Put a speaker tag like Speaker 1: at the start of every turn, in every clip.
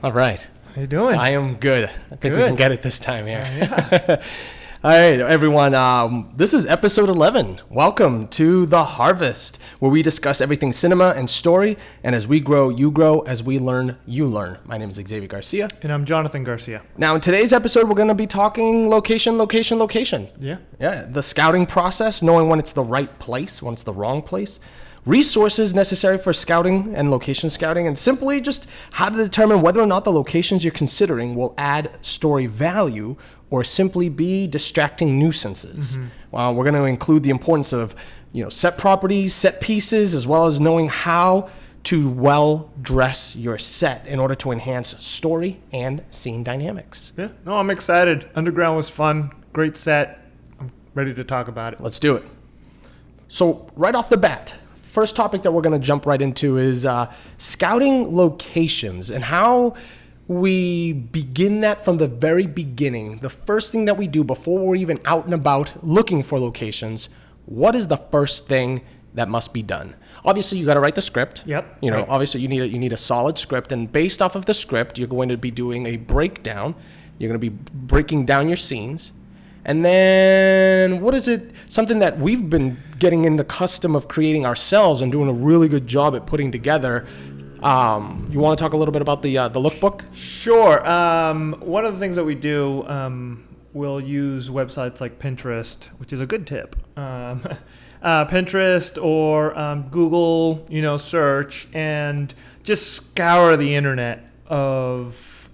Speaker 1: All right.
Speaker 2: How you doing?
Speaker 1: I am good. I think we can get it this time here.
Speaker 2: Yeah.
Speaker 1: All right, everyone. This is episode 11. Welcome to The Harvest, where we discuss everything cinema and story. And as we grow, you grow. As we learn, you learn. My name is Xavier Garcia.
Speaker 2: And I'm Jonathan Garcia.
Speaker 1: Now, in today's episode, we're going to be talking location.
Speaker 2: Yeah.
Speaker 1: Yeah, the scouting process, knowing when it's the right place, when it's the wrong place. Resources necessary for scouting and location scouting, and simply just how to determine whether or not the locations you're considering will add story value or simply be distracting nuisances.
Speaker 2: Mm-hmm.
Speaker 1: We're going to include the importance of, set properties, set pieces, as well as knowing how to well dress your set in order to enhance story and scene dynamics.
Speaker 2: Yeah. No, I'm excited. Underground was fun. Great set. I'm ready to talk about it.
Speaker 1: Let's do it. So right off the bat, first topic that we're going to jump right into is scouting locations and how we begin that from the very beginning. The first thing that we do before we're even out and about looking for locations, what is the first thing that must be done? Obviously, you got to write the script.
Speaker 2: Yep.
Speaker 1: Right. Obviously, you need a solid script, and based off of the script, you're going to be doing a breakdown. You're going to be breaking down your scenes. And then what is it? Something that we've been getting in the custom of creating ourselves and doing a really good job at putting together. You want to talk a little bit about the lookbook?
Speaker 2: Sure. One of the things that we do, we'll use websites like Pinterest, which is a good tip. Pinterest or Google, search, and just scour the internet of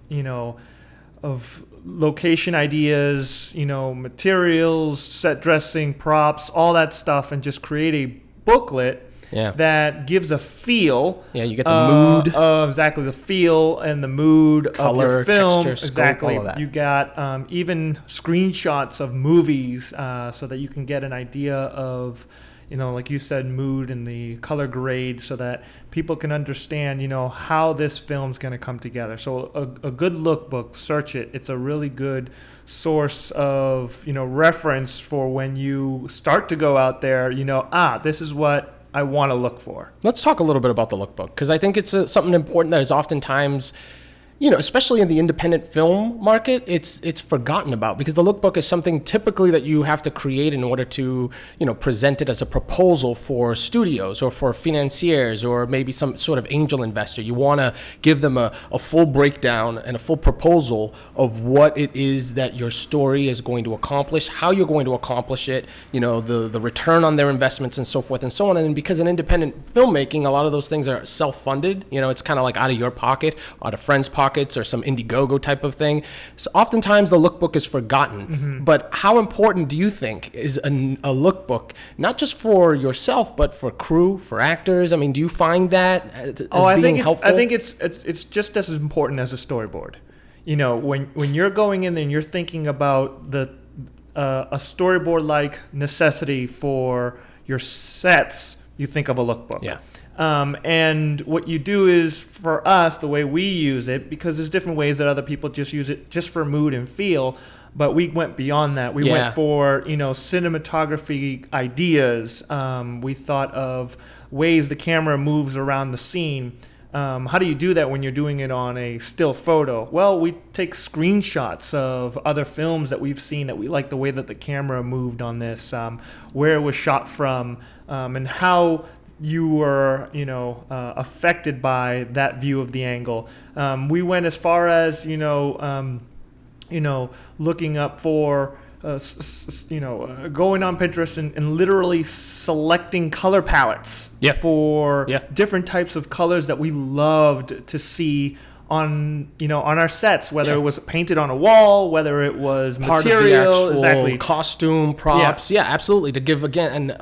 Speaker 2: location ideas, materials, set dressing, props, all that stuff, and just create a booklet that gives a feel.
Speaker 1: Yeah, you get the mood.
Speaker 2: Exactly, the feel and the mood
Speaker 1: color,
Speaker 2: of your film.
Speaker 1: texture, scope,
Speaker 2: exactly.
Speaker 1: all of that.
Speaker 2: You got even screenshots of movies so that you can get an idea of, like you said, mood and the color grade, so that people can understand, how this film's going to come together. So a good lookbook, search it. It's a really good source of, reference for when you start to go out there, this is what I want to look for.
Speaker 1: Let's talk a little bit about the lookbook, because I think it's something important that is oftentimes, especially in the independent film market, it's forgotten about, because the lookbook is something typically that you have to create in order to, present it as a proposal for studios or for financiers or maybe some sort of angel investor. You want to give them a full breakdown and a full proposal of what it is that your story is going to accomplish, how you're going to accomplish it, the return on their investments and so forth and so on. And because in independent filmmaking, a lot of those things are self-funded. It's kind of like out of your pocket, out of friends' pockets, or some Indiegogo type of thing. So oftentimes the lookbook is forgotten. Mm-hmm. But how important do you think is a lookbook, not just for yourself, but for crew, for actors? I mean, do you find that as being helpful?
Speaker 2: I think it's just as important as a storyboard. When you're going in there and you're thinking about a storyboard like necessity for your sets, you think of a lookbook.
Speaker 1: Yeah.
Speaker 2: And what you do is, for us, the way we use it, because there's different ways that other people just use it just for mood and feel, but we went beyond that. We went for, cinematography ideas. We thought of ways the camera moves around the scene. How do you do that when you're doing it on a still photo? Well, we take screenshots of other films that we've seen that we like the way that the camera moved on this, where it was shot from, and how you were, affected by that view of the angle. We went as far as, looking up for, going on Pinterest and literally selecting color palettes for different types of colors that we loved to see on our sets, whether it was painted on a wall, whether it was
Speaker 1: part
Speaker 2: material,
Speaker 1: of the actual costume, props. Yeah, absolutely. To give again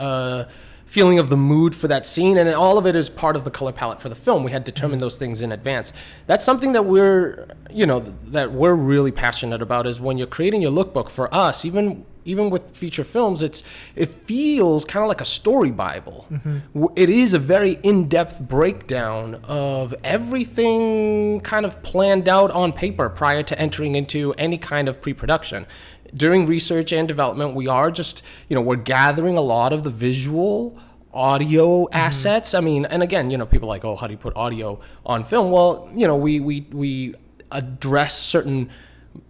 Speaker 1: feeling of the mood for that scene, and all of it is part of the color palette for the film. We had determined those things in advance. That's something that we're really passionate about, is when you're creating your lookbook. For us, even with feature films, it feels kind of like a story Bible. Mm-hmm. It is a very in-depth breakdown of everything kind of planned out on paper prior to entering into any kind of pre-production. During research and development, we are just, we're gathering a lot of the visual, audio assets. I mean, and again, people are like, oh, how do you put audio on film? Well, we address certain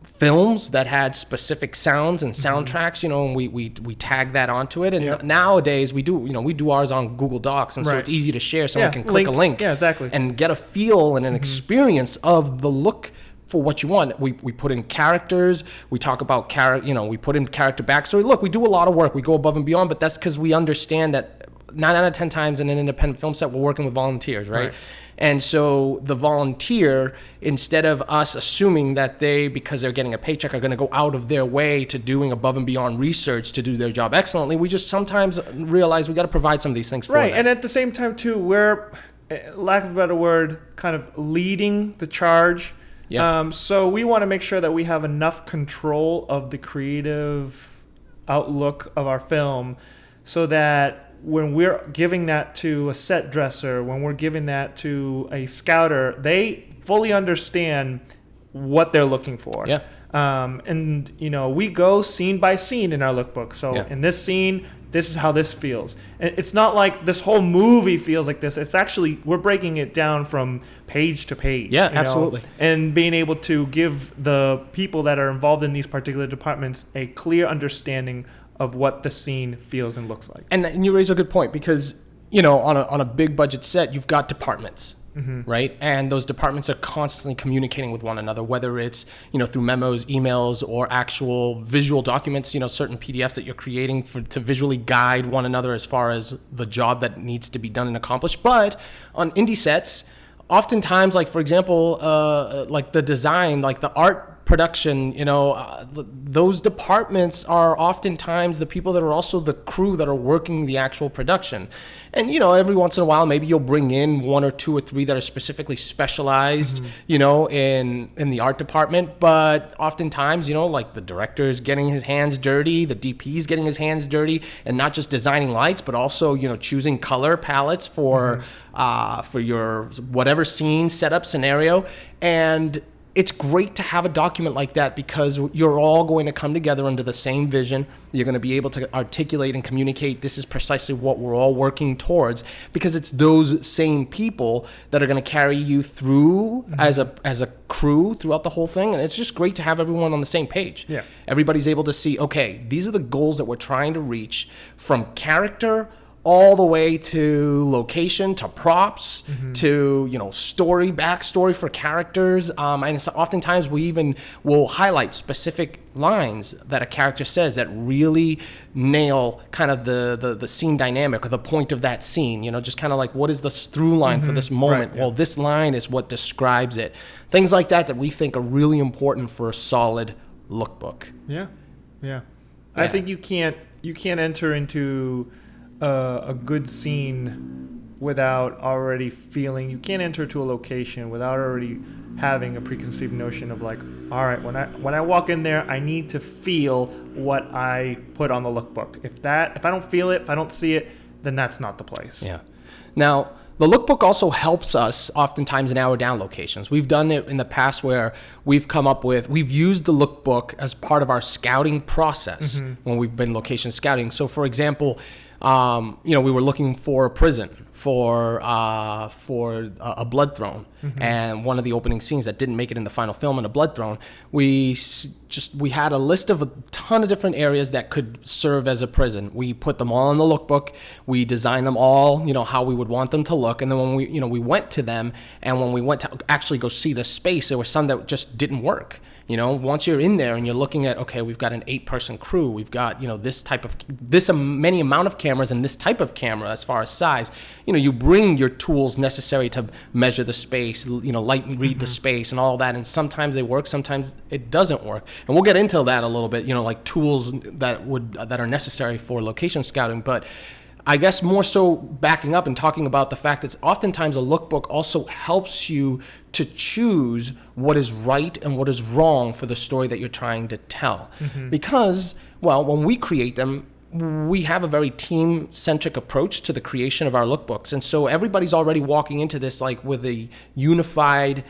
Speaker 1: films that had specific sounds and soundtracks, and we tag that onto it. And nowadays we do ours on Google Docs, and so it's easy to share. Someone can click a link and get a feel and an experience of the look for what you want. We put in characters, we talk about we put in character backstory. Look, we do a lot of work, we go above and beyond, but that's because we understand that 9 out of 10 times in an independent film set, we're working with volunteers, right? And so the volunteer, instead of us assuming that they, because they're getting a paycheck, are going to go out of their way to doing above and beyond research to do their job excellently, we just sometimes realize we got to provide some of these things for them.
Speaker 2: Right, and at the same time, too, we're, lack of a better word, kind of leading the charge. Yeah. So we want to make sure that we have enough control of the creative outlook of our film so that when we're giving that to a set dresser, when we're giving that to a scouter, they fully understand what they're looking for. Yeah. And, we go scene by scene in our lookbook. So in this scene, this is how this feels. And it's not like this whole movie feels like this. It's actually, we're breaking it down from page to page.
Speaker 1: Yeah, absolutely.
Speaker 2: And being able to give the people that are involved in these particular departments a clear understanding of what the scene feels and looks like. And
Speaker 1: you raise a good point because, on a big budget set, you've got departments, right? And those departments are constantly communicating with one another, whether it's, through memos, emails, or actual visual documents, certain PDFs that you're creating to visually guide one another as far as the job that needs to be done and accomplished. But on indie sets, oftentimes, like, for example, like the design, like the art production, those departments are oftentimes the people that are also the crew that are working the actual production. And, every once in a while, maybe you'll bring in 1 or 2 or 3 that are specifically specialized, in the art department. But oftentimes, like the director is getting his hands dirty, the DP is getting his hands dirty, and not just designing lights, but also, choosing color palettes for your whatever scene, setup, scenario. And it's great to have a document like that because you're all going to come together under the same vision. You're going to be able to articulate and communicate this is precisely what we're all working towards, because it's those same people that are going to carry you through as a crew throughout the whole thing. And it's just great to have everyone on the same page. Yeah. Everybody's able to see, okay, these are the goals that we're trying to reach, from character all the way to location, to props, to, story, backstory for characters. And so oftentimes we even will highlight specific lines that a character says that really nail kind of the scene dynamic or the point of that scene. Just kind of like, what is the through line for this moment? Right, yeah. Well, this line is what describes it. Things like that we think are really important for a solid lookbook.
Speaker 2: Yeah. I think you can't enter into a good scene without already feeling. You can't enter to a location without already having a preconceived notion of like, all right, when I walk in there, I need to feel what I put on the lookbook. If I don't feel it, if I don't see it, then that's not the place.
Speaker 1: Yeah. Now, the lookbook also helps us oftentimes narrow down locations. We've done it in the past where we've used the lookbook as part of our scouting process when we've been location scouting. So, for example, we were looking for a prison for a blood throne, and one of the opening scenes that didn't make it in the final film in a blood throne, we had a list of a ton of different areas that could serve as a prison. We put them all in the lookbook. We designed them all, how we would want them to look. And then when we went to them, and when we went to actually go see the space, there were some that just didn't work. Once you're in there and you're looking at, okay, we've got an 8-person crew, we've got, many amount of cameras and this type of camera as far as size, you bring your tools necessary to measure the space, light and read the space and all that. And sometimes they work, sometimes it doesn't work. And we'll get into that a little bit, like tools that are necessary for location scouting. But I guess more so backing up and talking about the fact that oftentimes a lookbook also helps you to choose what is right and what is wrong for the story that you're trying to tell. Because, well, when we create them, we have a very team-centric approach to the creation of our lookbooks. And so everybody's already walking into this like with a unified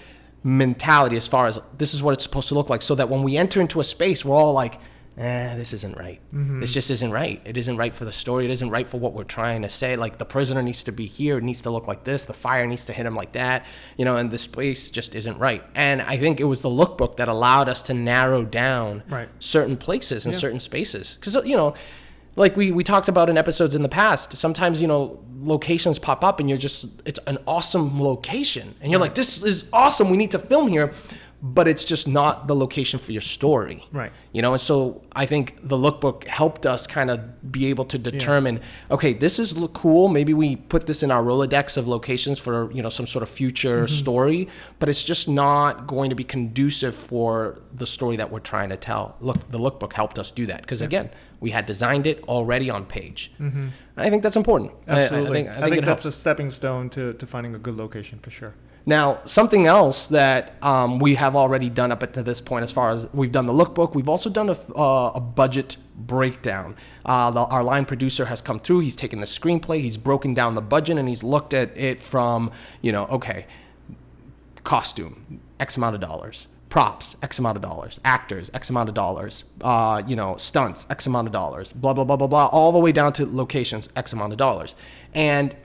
Speaker 1: mentality as far as this is what it's supposed to look like, so that when we enter into a space, we're all like, this isn't right. This just isn't right. It isn't right for the story. It isn't right for what we're trying to say. Like, the prisoner needs to be here. It needs to look like this. The fire needs to hit him like that. And the space just isn't right. And I think it was the lookbook that allowed us to narrow down certain places and certain spaces. Because, like we talked about in episodes in the past, sometimes, locations pop up and it's an awesome location. And you're like, this is awesome. We need to film here. But it's just not the location for your story.
Speaker 2: Right.
Speaker 1: And so I think the lookbook helped us kind of be able to determine, okay, this is cool. Maybe we put this in our Rolodex of locations for, some sort of future story, but it's just not going to be conducive for the story that we're trying to tell. Look, the lookbook helped us do that because, again, we had designed it already on page. I think that's important.
Speaker 2: Absolutely.
Speaker 1: I think
Speaker 2: that's a stepping stone to finding a good location for sure.
Speaker 1: Now, something else that we have already done up to this point, as far as we've done the lookbook, we've also done a budget breakdown. Our line producer has come through. He's taken the screenplay. He's broken down the budget, and he's looked at it from, costume, X amount of dollars. Props, X amount of dollars. Actors, X amount of dollars. Stunts, X amount of dollars. Blah, blah, blah, blah, blah. All the way down to locations, X amount of dollars. And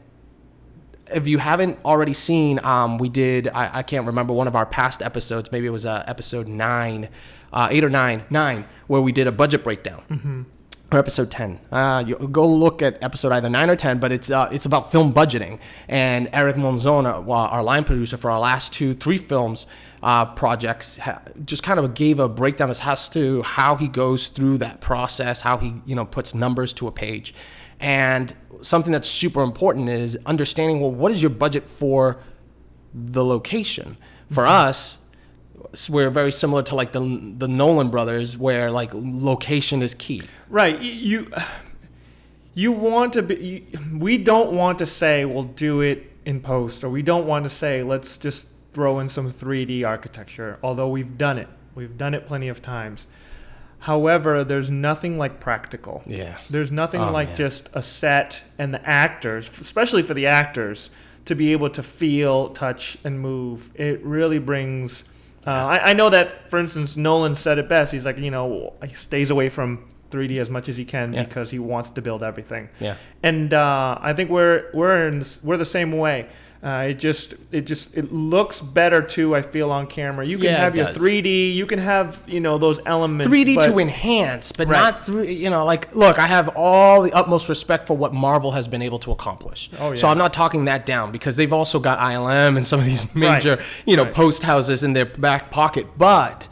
Speaker 1: if you haven't already seen, we did, I can't remember, one of our past episodes, maybe it was episode 9, 8 or 9, where we did a budget breakdown. Or episode 10. You go look at episode either 9 or 10, but it's about film budgeting. And Eric Monzona, our line producer for our last 2-3 films projects, just kind of gave a breakdown as to how he goes through that process, how he puts numbers to a page. And something that's super important is understanding, well, what is your budget for the location? For us, we're very similar to like the Nolan brothers, where like location is key.
Speaker 2: Right. You want to be. We don't want to say we'll do it in post, or we don't want to say let's just throw in some 3D architecture. Although we've done it plenty of times. However, there's nothing like practical.
Speaker 1: Yeah.
Speaker 2: There's nothing just a set and the actors, especially for the actors, to be able to feel, touch, and move. It really brings. I know that, for instance, Nolan said it best. He's like, he stays away from 3D as much as he can because he wants to build everything.
Speaker 1: Yeah.
Speaker 2: And I think we're the same way. It looks better too, I feel, on camera. You can have your 3D, you can have, those elements.
Speaker 1: 3D to enhance, but not look, I have all the utmost respect for what Marvel has been able to accomplish. Oh, yeah. So I'm not talking that down, because they've also got ILM and some of these major, post houses in their back pocket. But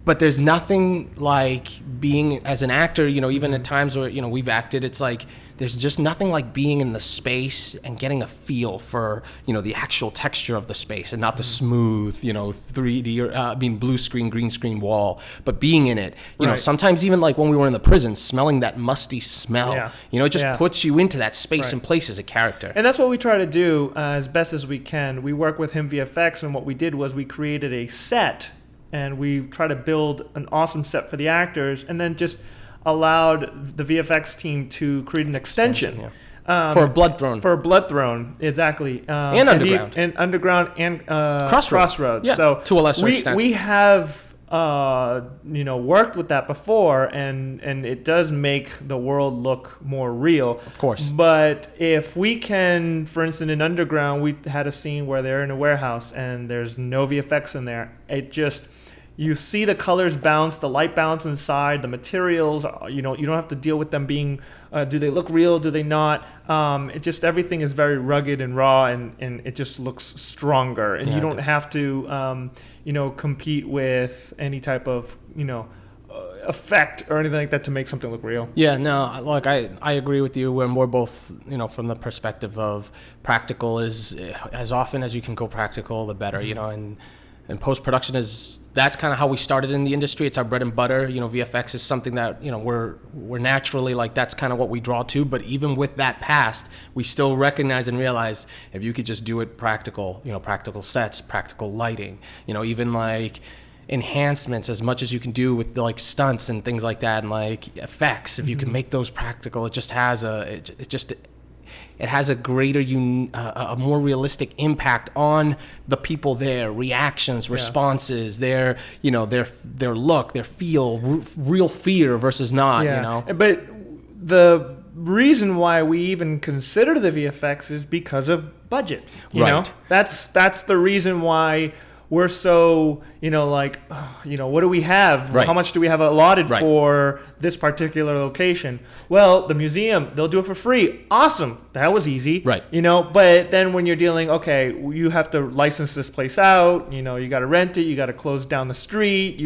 Speaker 1: there's nothing like being, as an actor, even at times where, we've acted, it's like, there's just nothing like being in the space and getting a feel for, the actual texture of the space, and not the smooth, 3D or blue screen, green screen wall, but being in it. Sometimes even like when we were in the prison, smelling that musty smell, it just puts you into that space and place as a character.
Speaker 2: And that's what we try to do as best as we can. We work with him VFX, and what we did was we created a set, and we try to build an awesome set for the actors, and then just allowed the VFX team to create an extension.
Speaker 1: For a Blood Throne.
Speaker 2: For a Blood Throne, exactly.
Speaker 1: And Underground.
Speaker 2: And Underground and
Speaker 1: Crossroads.
Speaker 2: Yeah, so
Speaker 1: to a lesser extent.
Speaker 2: We have worked with that before, and it does make the world look more real.
Speaker 1: Of course.
Speaker 2: But if we can, for instance, in Underground, we had a scene where they're in a warehouse and there's no VFX in there. It just... You see the colors bounce, the light bounce inside, the materials, you don't have to deal with them being, do they look real, do they not? Everything is very rugged and raw, and it just looks stronger. And you don't have to, compete with any type of, effect or anything like that to make something look real.
Speaker 1: Yeah, no, look, I agree with you. When we're both, from the perspective of practical is, as often as you can go practical, the better, and post-production that's kind of how we started in the industry. It's our bread and butter. VFX is something that, we're naturally like, that's kind of what we draw to. But even with that past, we still recognize and realize if you could just do it practical, practical sets, practical lighting, even like enhancements as much as you can do with like stunts and things like that, and like effects, if you can make those practical, it just has it has a greater, a more realistic impact on the people there, reactions, responses, their look, their feel, real fear versus not,
Speaker 2: But the reason why we even consider the VFX is because of budget. You know, that's the reason why we're so, what do we have?
Speaker 1: Right.
Speaker 2: How much do we have allotted
Speaker 1: Right.
Speaker 2: for this particular location? Well, the museum, they'll do it for free. Awesome. That was easy.
Speaker 1: Right.
Speaker 2: But then when you're dealing, okay, you have to license this place out, you got to rent it, you got to close down the street,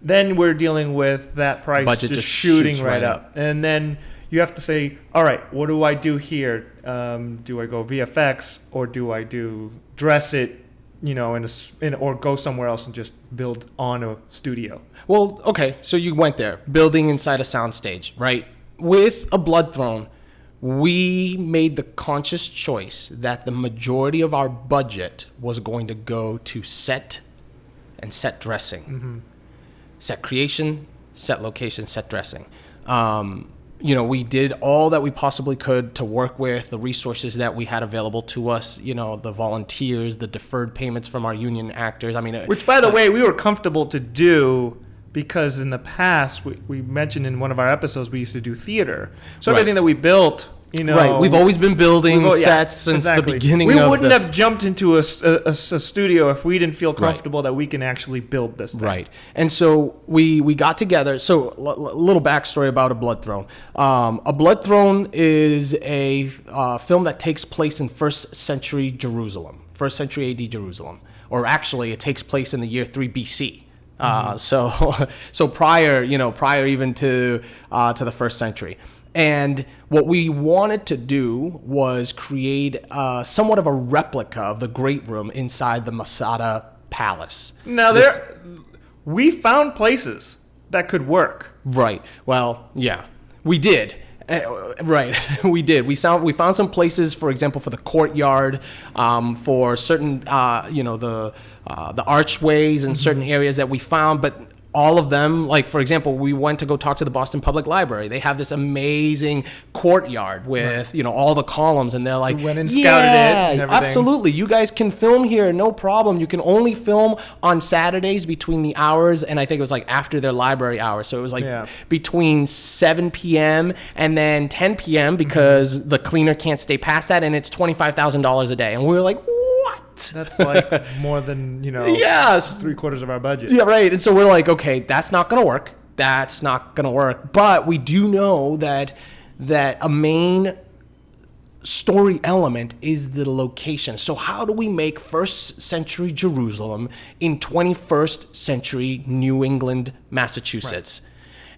Speaker 2: then we're dealing with that price
Speaker 1: Budget
Speaker 2: just
Speaker 1: just
Speaker 2: shooting
Speaker 1: shoots
Speaker 2: right
Speaker 1: right
Speaker 2: up. And then you have to say, all right, what do I do here? Do I go VFX or do I do dress it, or go somewhere else and just build on a studio?
Speaker 1: Well, okay, so you went there, building inside a soundstage, right? With A Blood Throne, we made the conscious choice that the majority of our budget was going to go to set and set dressing. Set creation, set location, set dressing. We did all that we possibly could to work with the resources that we had available to us, the volunteers, the deferred payments from our union actors.
Speaker 2: Which, by the way, we were comfortable to do because in the past, we mentioned in one of our episodes, we used to do theater. So everything that we built,
Speaker 1: right. We've always been building sets since the beginning of this.
Speaker 2: We wouldn't have jumped into a studio if we didn't feel comfortable that we can actually build this thing.
Speaker 1: Right. And so we got together. So a little backstory about A Blood Throne. A Blood Throne is a film that takes place in first century Jerusalem, first century AD Jerusalem. Or actually, it takes place in the year 3 BC. So prior even to the first century. And what we wanted to do was create somewhat of a replica of the Great Room inside the Masada Palace.
Speaker 2: Now, we found places that could work.
Speaker 1: Right. Well, yeah, we did. Right, we did. We found some places, for example, for the courtyard, for certain, the archways and certain areas that we found, but all of them, like, for example, we went to go talk to the Boston Public Library. They have this amazing courtyard with, all the columns, and they're like,
Speaker 2: we went and scouted it and everything.
Speaker 1: Absolutely. You guys can film here, no problem. You can only film on Saturdays between the hours, and I think it was like after their library hours. So it was like between 7 p.m. and then 10 p.m. because the cleaner can't stay past that, and it's $25,000 a day. And we were like, what?
Speaker 2: That's like more than,
Speaker 1: yes,
Speaker 2: 3/4 of our budget.
Speaker 1: Yeah, right. And so we're like, okay, that's not going to work. That's not going to work. But we do know that a main story element is the location. So how do we make first century Jerusalem in 21st century New England, Massachusetts?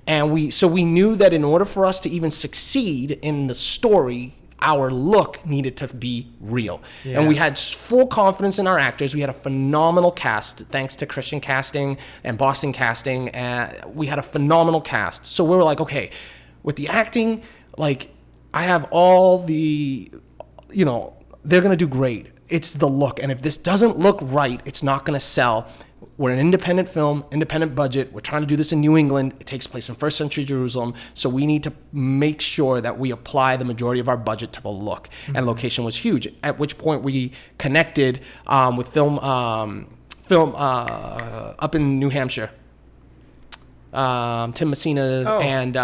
Speaker 1: Right. And we knew that in order for us to even succeed in the story, our look needed to be real. Yeah. And we had full confidence in our actors. We had a phenomenal cast, thanks to Christian Casting and Boston Casting. We had a phenomenal cast. So we were like, okay, with the acting, like, I have all the, they're going to do great. It's the look. And if this doesn't look right, it's not going to sell. We're an independent film, independent budget. We're trying to do this in New England. It takes place in first century Jerusalem. So we need to make sure that we apply the majority of our budget to the look. Mm-hmm. And location was huge. At which point we connected with film up in New Hampshire. Tim Messina and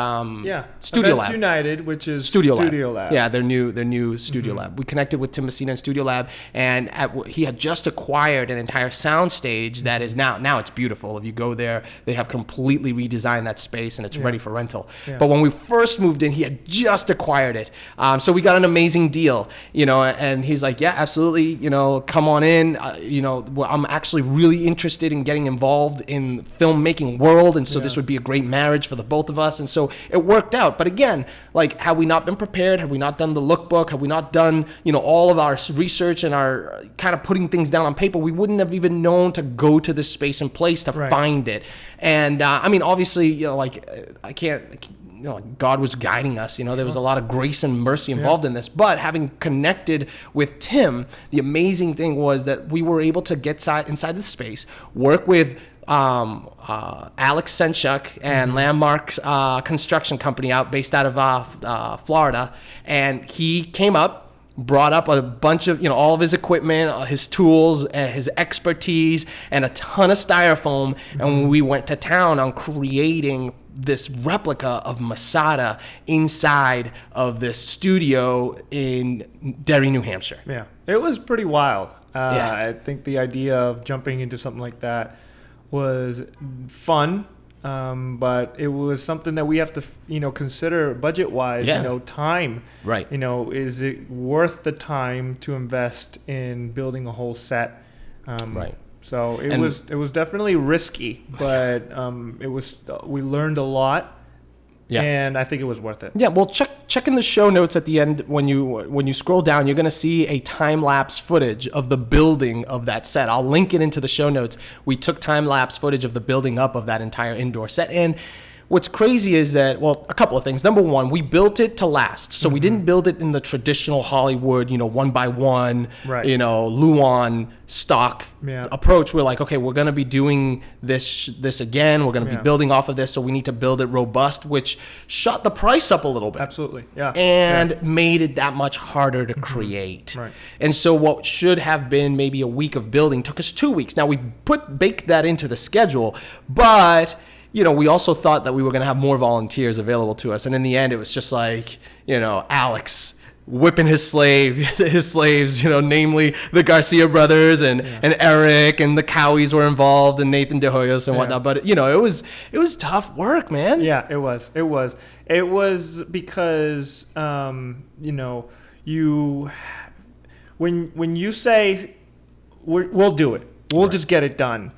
Speaker 1: Studio
Speaker 2: Events
Speaker 1: Lab.
Speaker 2: United, which is
Speaker 1: Studio Lab. Yeah, their new Studio Lab. We connected with Tim Messina and Studio Lab, and he had just acquired an entire soundstage that is now it's beautiful. If you go there, they have completely redesigned that space, and it's ready for rental. Yeah. But when we first moved in, he had just acquired it, so we got an amazing deal, and he's like, yeah, absolutely, come on in. I'm actually really interested in getting involved in the filmmaking world, and so this would be a great marriage for the both of us. And so it worked out. But again, like, had we not been prepared, had we not done the lookbook, had we not done, all of our research and our kind of putting things down on paper, we wouldn't have even known to go to this space and place to find it. And obviously, I can't, God was guiding us. There was a lot of grace and mercy involved in this. But having connected with Tim, the amazing thing was that we were able to get inside the space, work with Alex Senchuk and Landmark's construction company based out of Florida, and he came up, brought up a bunch of, all of his equipment, his tools, his expertise, and a ton of styrofoam, and we went to town on creating this replica of Masada inside of this studio in Derry, New Hampshire.
Speaker 2: Yeah, it was pretty wild. I think the idea of jumping into something like that was fun, but it was something that we have to, consider budget-wise. Time.
Speaker 1: Right.
Speaker 2: Is it worth the time to invest in building a whole set?
Speaker 1: Right.
Speaker 2: So it was definitely risky, but we learned a lot. Yeah. And I think it was worth it.
Speaker 1: Yeah, well, check in the show notes at the end. When you scroll down, you're going to see a time-lapse footage of the building of that set. I'll link it into the show notes. We took time-lapse footage of the building up of that entire indoor set. And what's crazy is that, well, a couple of things. Number one, we built it to last. So we didn't build it in the traditional Hollywood, one by one,
Speaker 2: right.
Speaker 1: Luan stock approach. We're like, okay, we're going to be doing this again. We're going to be building off of this. So we need to build it robust, which shot the price up a little bit.
Speaker 2: Absolutely. Yeah.
Speaker 1: And made it that much harder to create.
Speaker 2: Right.
Speaker 1: And so what should have been maybe a week of building took us 2 weeks. Now we baked that into the schedule, but we also thought that we were going to have more volunteers available to us. And in the end, it was just like, Alex whipping his slaves, namely the Garcia brothers and Eric, and the Cowies were involved, and Nathan De Hoyos and whatnot. But, it was tough work, man.
Speaker 2: Yeah, it was. It was because, when you say, we'll do it, we'll just get it done.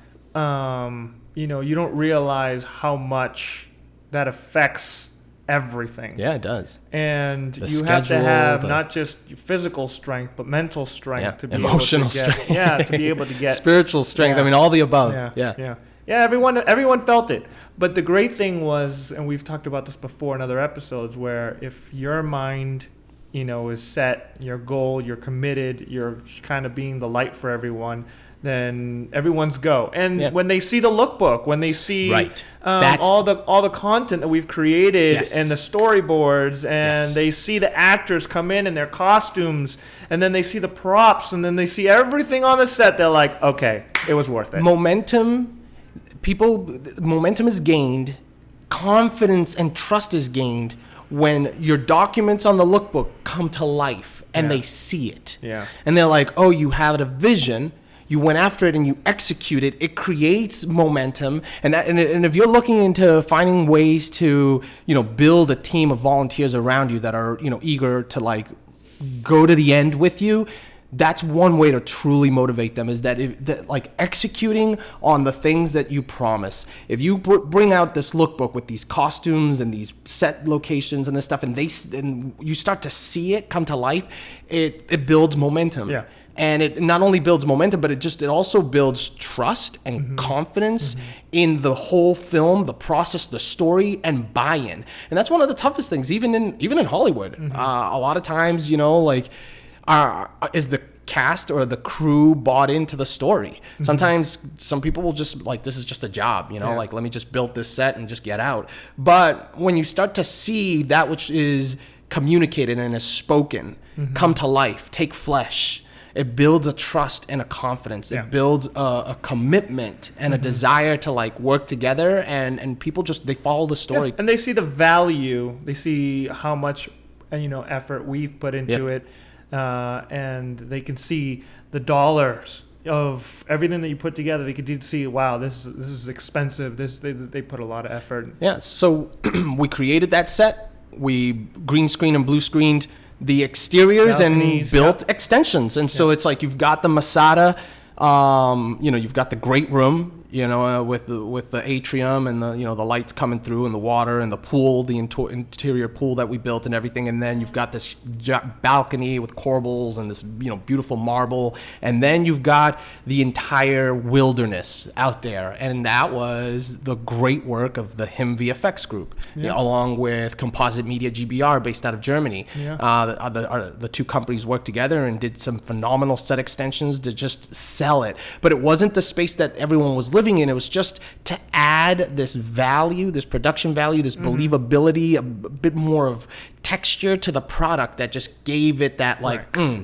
Speaker 2: You don't realize how much that affects everything.
Speaker 1: Yeah, it does.
Speaker 2: And you have to have not just physical strength, but mental strength to be
Speaker 1: emotional
Speaker 2: able to get,
Speaker 1: strength.
Speaker 2: to be able to get
Speaker 1: spiritual strength. I mean, all the above.
Speaker 2: Yeah. Everyone felt it. But the great thing was, and we've talked about this before in other episodes, where if your mind, is set, your goal, you're committed, you're kind of being the light for everyone, then everyone's go. And when they see the lookbook, when they see all the content that we've created and the storyboards, and they see the actors come in their costumes, and then they see the props, and then they see everything on the set, they're like, okay, it was worth it.
Speaker 1: Momentum is gained, confidence and trust is gained when your documents on the lookbook come to life and they see it.
Speaker 2: Yeah.
Speaker 1: And they're like, oh, you have a vision. You went after it and you execute it. It creates momentum, and if you're looking into finding ways to build a team of volunteers around you that are eager to go to the end with you, that's one way to truly motivate them. Is that executing on the things that you promise. If you bring out this lookbook with these costumes and these set locations and this stuff, and you start to see it come to life, it builds momentum.
Speaker 2: Yeah.
Speaker 1: And it not only builds momentum, but it also builds trust and confidence in the whole film, the process, the story, and buy-in. And that's one of the toughest things, even in Hollywood. A lot of times, is the cast or the crew bought into the story? Sometimes some people will just this is just a job, let me just build this set and just get out. But when you start to see that which is communicated and is spoken come to life, take flesh, it builds a trust and a confidence. It builds a commitment and a desire to work together, and people they follow the story.
Speaker 2: And they see the value. They see how much effort we've put into it, and they can see the dollars of everything that you put together. They could see, wow, this is expensive. They put a lot of effort.
Speaker 1: Yeah. So we created that set. We green screened and blue screened the exteriors and built extensions. And so it's you've got the Masada, you've got the great room, with the atrium and the lights coming through and the water and the pool, the interior pool that we built and everything. And then you've got this balcony with corbels and this, beautiful marble. And then you've got the entire wilderness out there. And that was the great work of the HIM VFX group, along with Composite Media GBR based out of Germany. Yeah. The two companies worked together and did some phenomenal set extensions to just sell it. But it wasn't the space that everyone was living living in. It was just to add this value, this production value, this believability, a bit more of texture to the product that just gave it that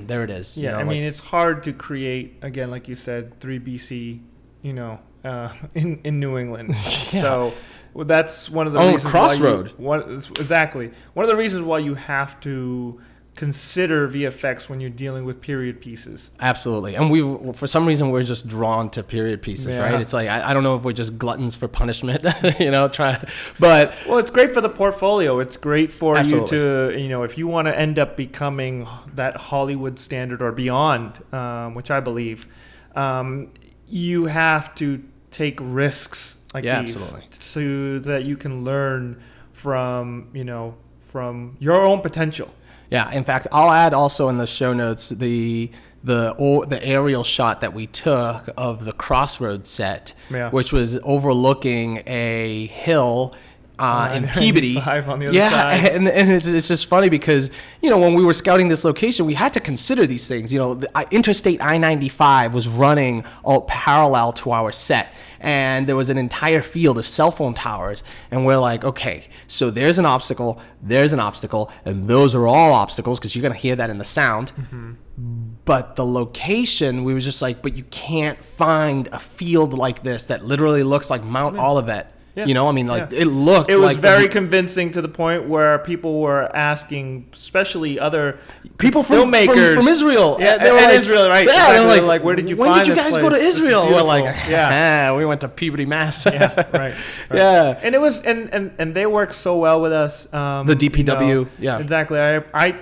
Speaker 1: there it is.
Speaker 2: Yeah, I mean, it's hard to create, again, like you said, 3 BC, in New England.
Speaker 1: Yeah.
Speaker 2: So that's one of the reasons
Speaker 1: Crossroad.
Speaker 2: Exactly. One of the reasons why you have to consider VFX when you're dealing with period pieces.
Speaker 1: Absolutely. And for some reason, we're just drawn to period pieces, right? It's like, I don't know if we're just gluttons for punishment, but...
Speaker 2: Well, it's great for the portfolio. It's great for
Speaker 1: Absolutely.
Speaker 2: you to, if you want to end up becoming that Hollywood standard or beyond, which I believe, you have to take risks like these
Speaker 1: absolutely.
Speaker 2: so that you can learn from your own potential.
Speaker 1: Yeah, in fact, I'll add also in the show notes the aerial shot that we took of the Crossroads set, which was overlooking a hill in Peabody.
Speaker 2: On the other side.
Speaker 1: and it's just funny because, when we were scouting this location, we had to consider these things. Interstate I-95 was running all parallel to our set, and there was an entire field of cell phone towers, and we're like, okay, so there's an obstacle, and those are all obstacles because you're going to hear that in the sound. Mm-hmm. But the location, we were just like, but you can't find a field like this that literally looks like Mount Olivet. Yeah. It looked.
Speaker 2: It was very convincing to the point where people were asking, especially other
Speaker 1: people
Speaker 2: filmmakers
Speaker 1: from Israel.
Speaker 2: Yeah,
Speaker 1: they were like,
Speaker 2: Israel, right?
Speaker 1: Yeah,
Speaker 2: exactly.
Speaker 1: they're like,
Speaker 2: where did you
Speaker 1: when
Speaker 2: find
Speaker 1: did you
Speaker 2: this
Speaker 1: guys
Speaker 2: place?
Speaker 1: go to Israel? We're like,
Speaker 2: yeah,
Speaker 1: we went to Peabody, Mass.
Speaker 2: Yeah, right.
Speaker 1: Yeah,
Speaker 2: and it was, and they worked so well with us.
Speaker 1: The DPW, yeah,
Speaker 2: exactly.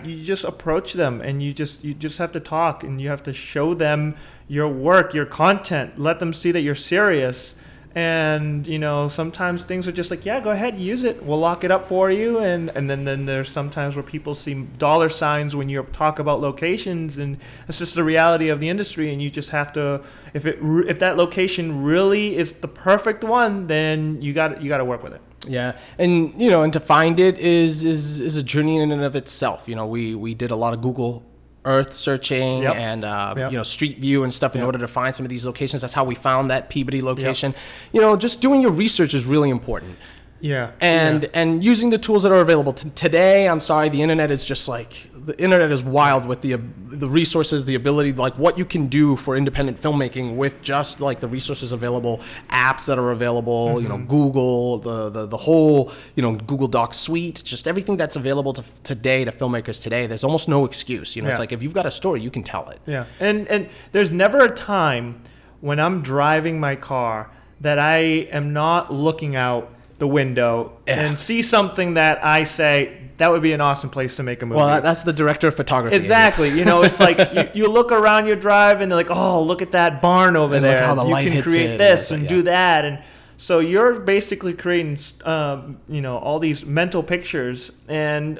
Speaker 2: You just approach them, and you just have to talk, and you have to show them your work, your content, let them see that you're serious. And sometimes things are just like, yeah, go ahead, use it, we'll lock it up for you. And then there's sometimes where people see dollar signs when you talk about locations, and it's just the reality of the industry. And you just have to, if that location really is the perfect one, then you got to work with it.
Speaker 1: Yeah, and and to find it is a journey in and of itself. We did a lot of Google Earth searching and Street View and stuff in order to find some of these locations. That's how we found that Peabody location. Just doing your research is really important.
Speaker 2: Yeah.
Speaker 1: And using the tools that are available today. I'm sorry, the internet is just the internet is wild with the resources, the ability, what you can do for independent filmmaking with just the resources available, apps that are available, Google, the whole, Google Docs suite, just everything that's available today to filmmakers today. There's almost no excuse. It's like, if you've got a story, you can tell it.
Speaker 2: Yeah. And there's never a time when I'm driving my car that I am not looking out the window and see something that I say, that would be an awesome place to make a movie.
Speaker 1: Well, that's the director of photography.
Speaker 2: Exactly. It's like you look around your drive and they're like, oh, look at that barn over there.
Speaker 1: Look how the light
Speaker 2: you can
Speaker 1: hits
Speaker 2: create
Speaker 1: it
Speaker 2: this and do that. And so you're basically creating, all these mental pictures,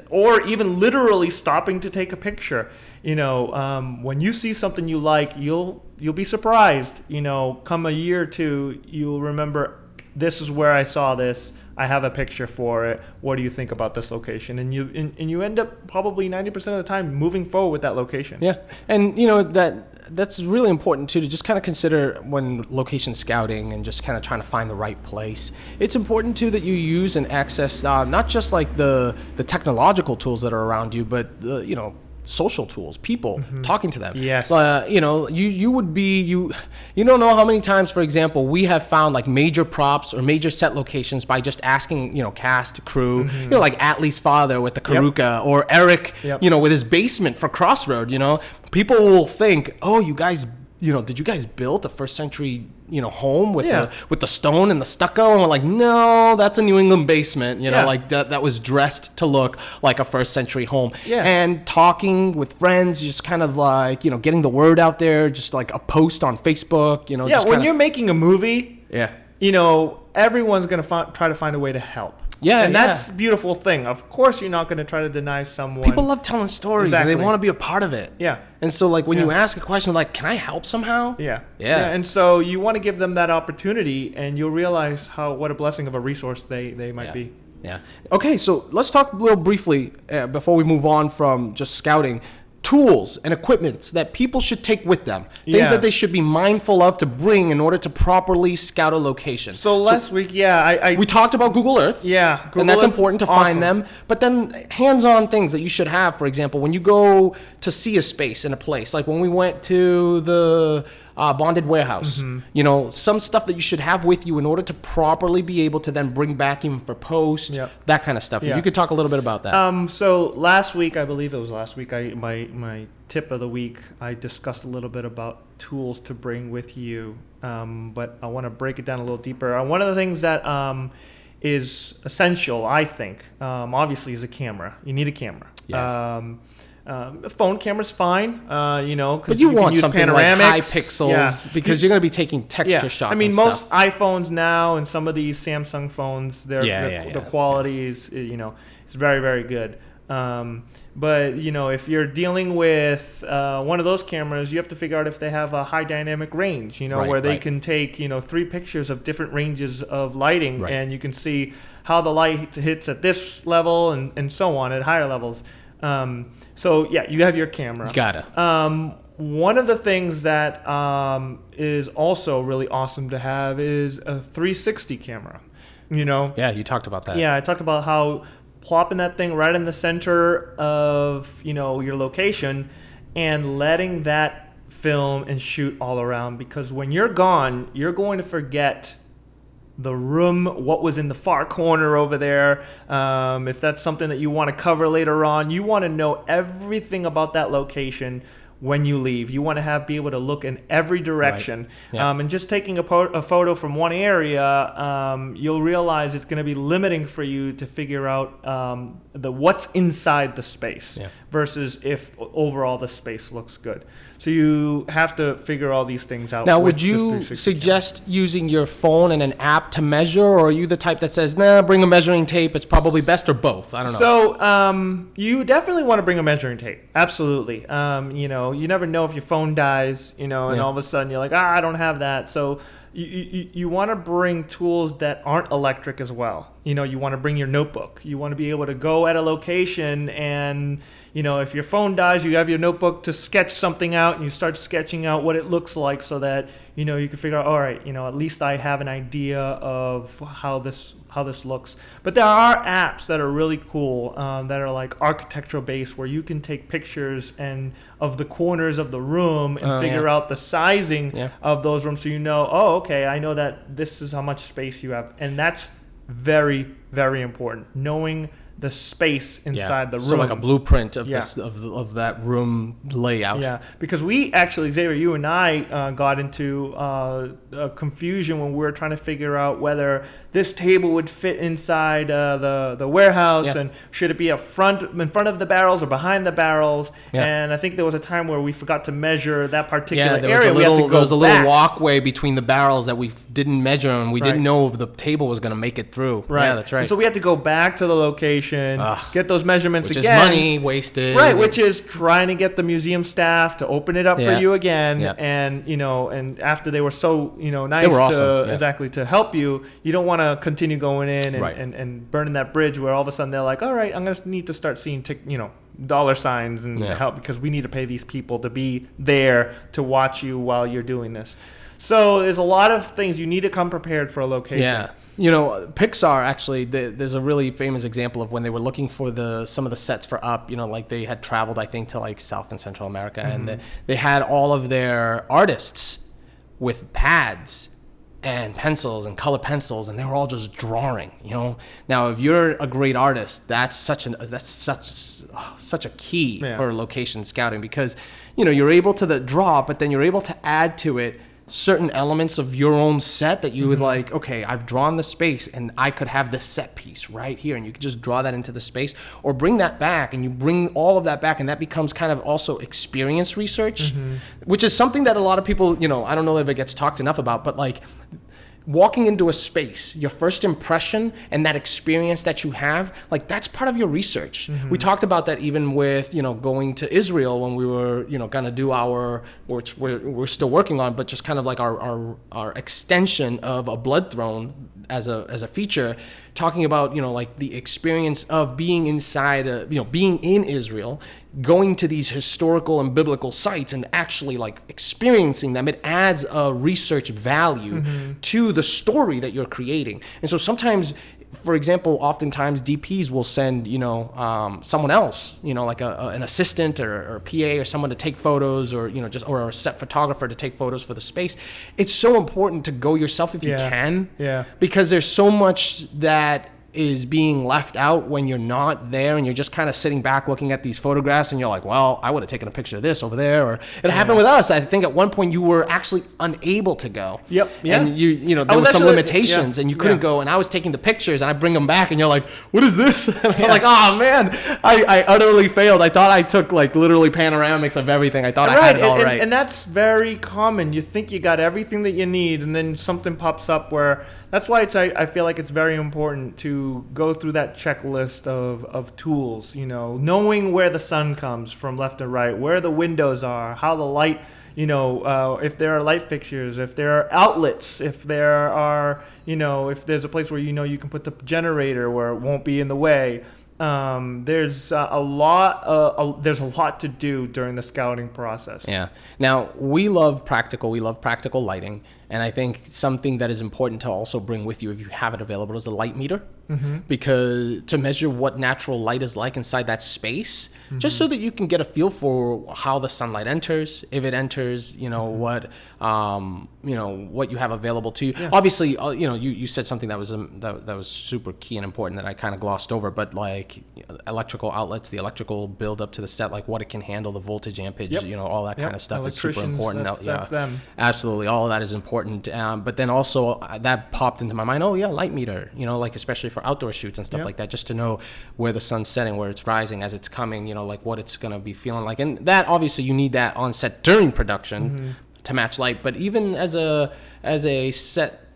Speaker 2: or even literally stopping to take a picture. When you see something you like, you'll be surprised. Come a year or two, you'll remember, this is where I saw this. I have a picture for it. What do you think about this location? And you end up probably 90% of the time moving forward with that location.
Speaker 1: Yeah, and that's really important too, to just kind of consider when location scouting and just kind of trying to find the right place. It's important too that you use and access not just the technological tools that are around you, but the social tools, people, talking to them.
Speaker 2: Yes.
Speaker 1: You don't know how many times, for example, we have found major props or major set locations by just asking, cast, crew, like Atlee's father with the Karuka, or Eric, with his basement for Crossroad. People will think, oh, you guys, did you guys build a first century, home with the stone and the stucco? And we're like, no, that's a New England basement. That was dressed to look like a first century home.
Speaker 2: Yeah.
Speaker 1: And talking with friends, just kind of getting the word out there, just like a post on Facebook.
Speaker 2: Yeah. When you're making a movie,
Speaker 1: yeah,
Speaker 2: everyone's gonna try to find a way to help.
Speaker 1: Yeah,
Speaker 2: and that's a beautiful thing. Of course, you're not going to try to deny someone.
Speaker 1: People love telling stories, and they want to be a part of it.
Speaker 2: Yeah.
Speaker 1: And so, when you ask a question, can I help somehow?
Speaker 2: Yeah. And so you want to give them that opportunity, and you'll realize what a blessing of a resource they might be.
Speaker 1: Yeah. Okay, so let's talk a little briefly before we move on from just scouting. tools and equipments that people should take with them. Things that they should be mindful of to bring in order to properly scout a location.
Speaker 2: So last week,
Speaker 1: we talked about Google Earth.
Speaker 2: Yeah, Google
Speaker 1: and that's
Speaker 2: Earth,
Speaker 1: important to find them. But then hands-on things that you should have, for example, when you go to see a space in a place, like when we went to the bonded warehouse, you know, some stuff that you should have with you in order to properly be able to then bring back even for post, that kind of stuff. If you could talk a little bit about that.
Speaker 2: So last week, I believe it was last week, my tip of the week, I discussed a little bit about tools to bring with you, but I want to break it down a little deeper. One of the things that is essential, I think, obviously, is a camera. You need a camera. A phone camera's fine, you know,
Speaker 1: but you want
Speaker 2: use
Speaker 1: something
Speaker 2: panoramics,
Speaker 1: like high pixels because you're going to be taking texture shots.
Speaker 2: I mean,
Speaker 1: and
Speaker 2: most
Speaker 1: stuff.
Speaker 2: iPhones now and some of these Samsung phones, the quality is, you know, it's very, very good. But you know, if you're dealing with one of those cameras, you have to figure out if they have a high dynamic range, you know, where they can take, you know, 3 pictures of different ranges of lighting, and you can see how the light hits at this level and so on at higher levels. So yeah, you have your camera.
Speaker 1: You gotta.
Speaker 2: One of the things that is also really awesome to have is a 360 camera. You know.
Speaker 1: Yeah, you talked about that.
Speaker 2: Yeah, I talked about how plopping that thing right in the center of, you know, your location and letting that film and shoot all around, because when you're gone, you're going to forget the room, what was in the far corner over there. If that's something that you want to cover later on, you want to know everything about that location when you leave. You want to be able to look in every direction. And just taking a photo from one area, you'll realize it's going to be limiting for you to figure out what's inside the space versus if overall the space looks good. So you have to figure all these things out.
Speaker 1: Now, would you suggest using your phone and an app to measure, or are you the type that says, nah, bring a measuring tape, it's probably best, or both? I don't know.
Speaker 2: So you definitely want to bring a measuring tape. Absolutely. You know, you never know if your phone dies, you know, and all of a sudden you're like, I don't have that. So you want to bring tools that aren't electric as well. You know, you want to bring your notebook. You want to be able to go at a location and, you know, if your phone dies, you have your notebook to sketch something out, and you start sketching out what it looks like so that, you know, you can figure out, all right, you know, at least I have an idea of how this looks. But there are apps that are really cool that are like architectural based, where you can take pictures and of the corners of the room and figure out the sizing of those rooms, so you know, oh, okay, I know that this is how much space you have. And that's very, very important, knowing the space inside the room.
Speaker 1: So like a blueprint of this of that room layout.
Speaker 2: Yeah, because we actually, Xavier, you and I got into a confusion when we were trying to figure out whether this table would fit inside the warehouse, and should it be in front of the barrels or behind the barrels. And I think there was a time where we forgot to measure that particular area.
Speaker 1: There was a little walkway between the barrels that we didn't measure, and we didn't know if the table was going to make it through.
Speaker 2: Right.
Speaker 1: Yeah, that's right.
Speaker 2: And so we had to go back to the location, get those measurements
Speaker 1: which
Speaker 2: again.
Speaker 1: Which is money wasted.
Speaker 2: Right, which is trying to get the museum staff to open it up for you again. And, you know, and after they were so, you know, nice to help you, you don't want to continue going in and burning that bridge where all of a sudden they're like, all right, I'm going to need to start seeing, dollar signs and help, because we need to pay these people to be there to watch you while you're doing this. So there's a lot of things. You need to come prepared for a location.
Speaker 1: Yeah. You know, Pixar, actually, there's a really famous example of when they were looking for some of the sets for Up, you know, like they had traveled, I think, to like South and Central America, and they had all of their artists with pads and pencils and color pencils, and they were all just drawing, you know. Now, if you're a great artist, that's such a key for location scouting, because, you know, you're able to draw, but then you're able to add to it certain elements of your own set that you would like, okay, I've drawn the space and I could have this set piece right here, and you could just draw that into the space, or bring that back, and you bring all of that back, and that becomes kind of also experience research, which is something that a lot of people, you know, I don't know if it gets talked enough about, but like walking into a space, your first impression and that experience that you have, like that's part of your research. We talked about that even with, you know, going to Israel when we were, you know, gonna do which we're still working on, but just kind of like our extension of a blood throne as a feature, talking about, like the experience of being inside, being in Israel, going to these historical and biblical sites and actually like experiencing them. It adds a research value to the story that you're creating. And so sometimes, for example, oftentimes DPs will send, someone else, like an assistant or a PA or someone to take photos, or, or a set photographer to take photos for the space. It's so important to go yourself if you can, because there's so much that is being left out when you're not there and you're just kind of sitting back looking at these photographs and you're like, well, I would have taken a picture of this over there. Or it happened with us. I think at one point you were actually unable to go.
Speaker 2: Yep. Yeah.
Speaker 1: And there was some limitations and you couldn't go, and I was taking the pictures and I bring them back and you're like, what is this? And I'm like, oh man, I utterly failed. I thought I took like literally panoramics of everything. I thought I had it all right.
Speaker 2: And that's very common. You think you got everything that you need, and then something pops up where, that's why I feel like it's very important to go through that checklist of tools, knowing where the sun comes from left and right, where the windows are, how the light, if there are light fixtures, if there are outlets, if there are, if there's a place where you can put the generator where it won't be in the way. There's a lot to do during the scouting process.
Speaker 1: Yeah. Now, we love practical lighting. And I think something that is important to also bring with you, if you have it available, is a light meter, because to measure what natural light is like inside that space, just so that you can get a feel for how the sunlight enters, if it enters, what you have available to you. Yeah. Obviously, you said something that was super key and important that I kind of glossed over, but like electrical outlets, the electrical build up to the set, like what it can handle, the voltage, ampage, all that kind of stuff is super important.
Speaker 2: That's them.
Speaker 1: Absolutely, all of that is important. But then also that popped into my mind, light meter, like especially for outdoor shoots and stuff like that, just to know where the sun's setting, where it's rising, as it's coming, like what it's going to be feeling like. And that obviously you need that on set during production to match light, but even as a set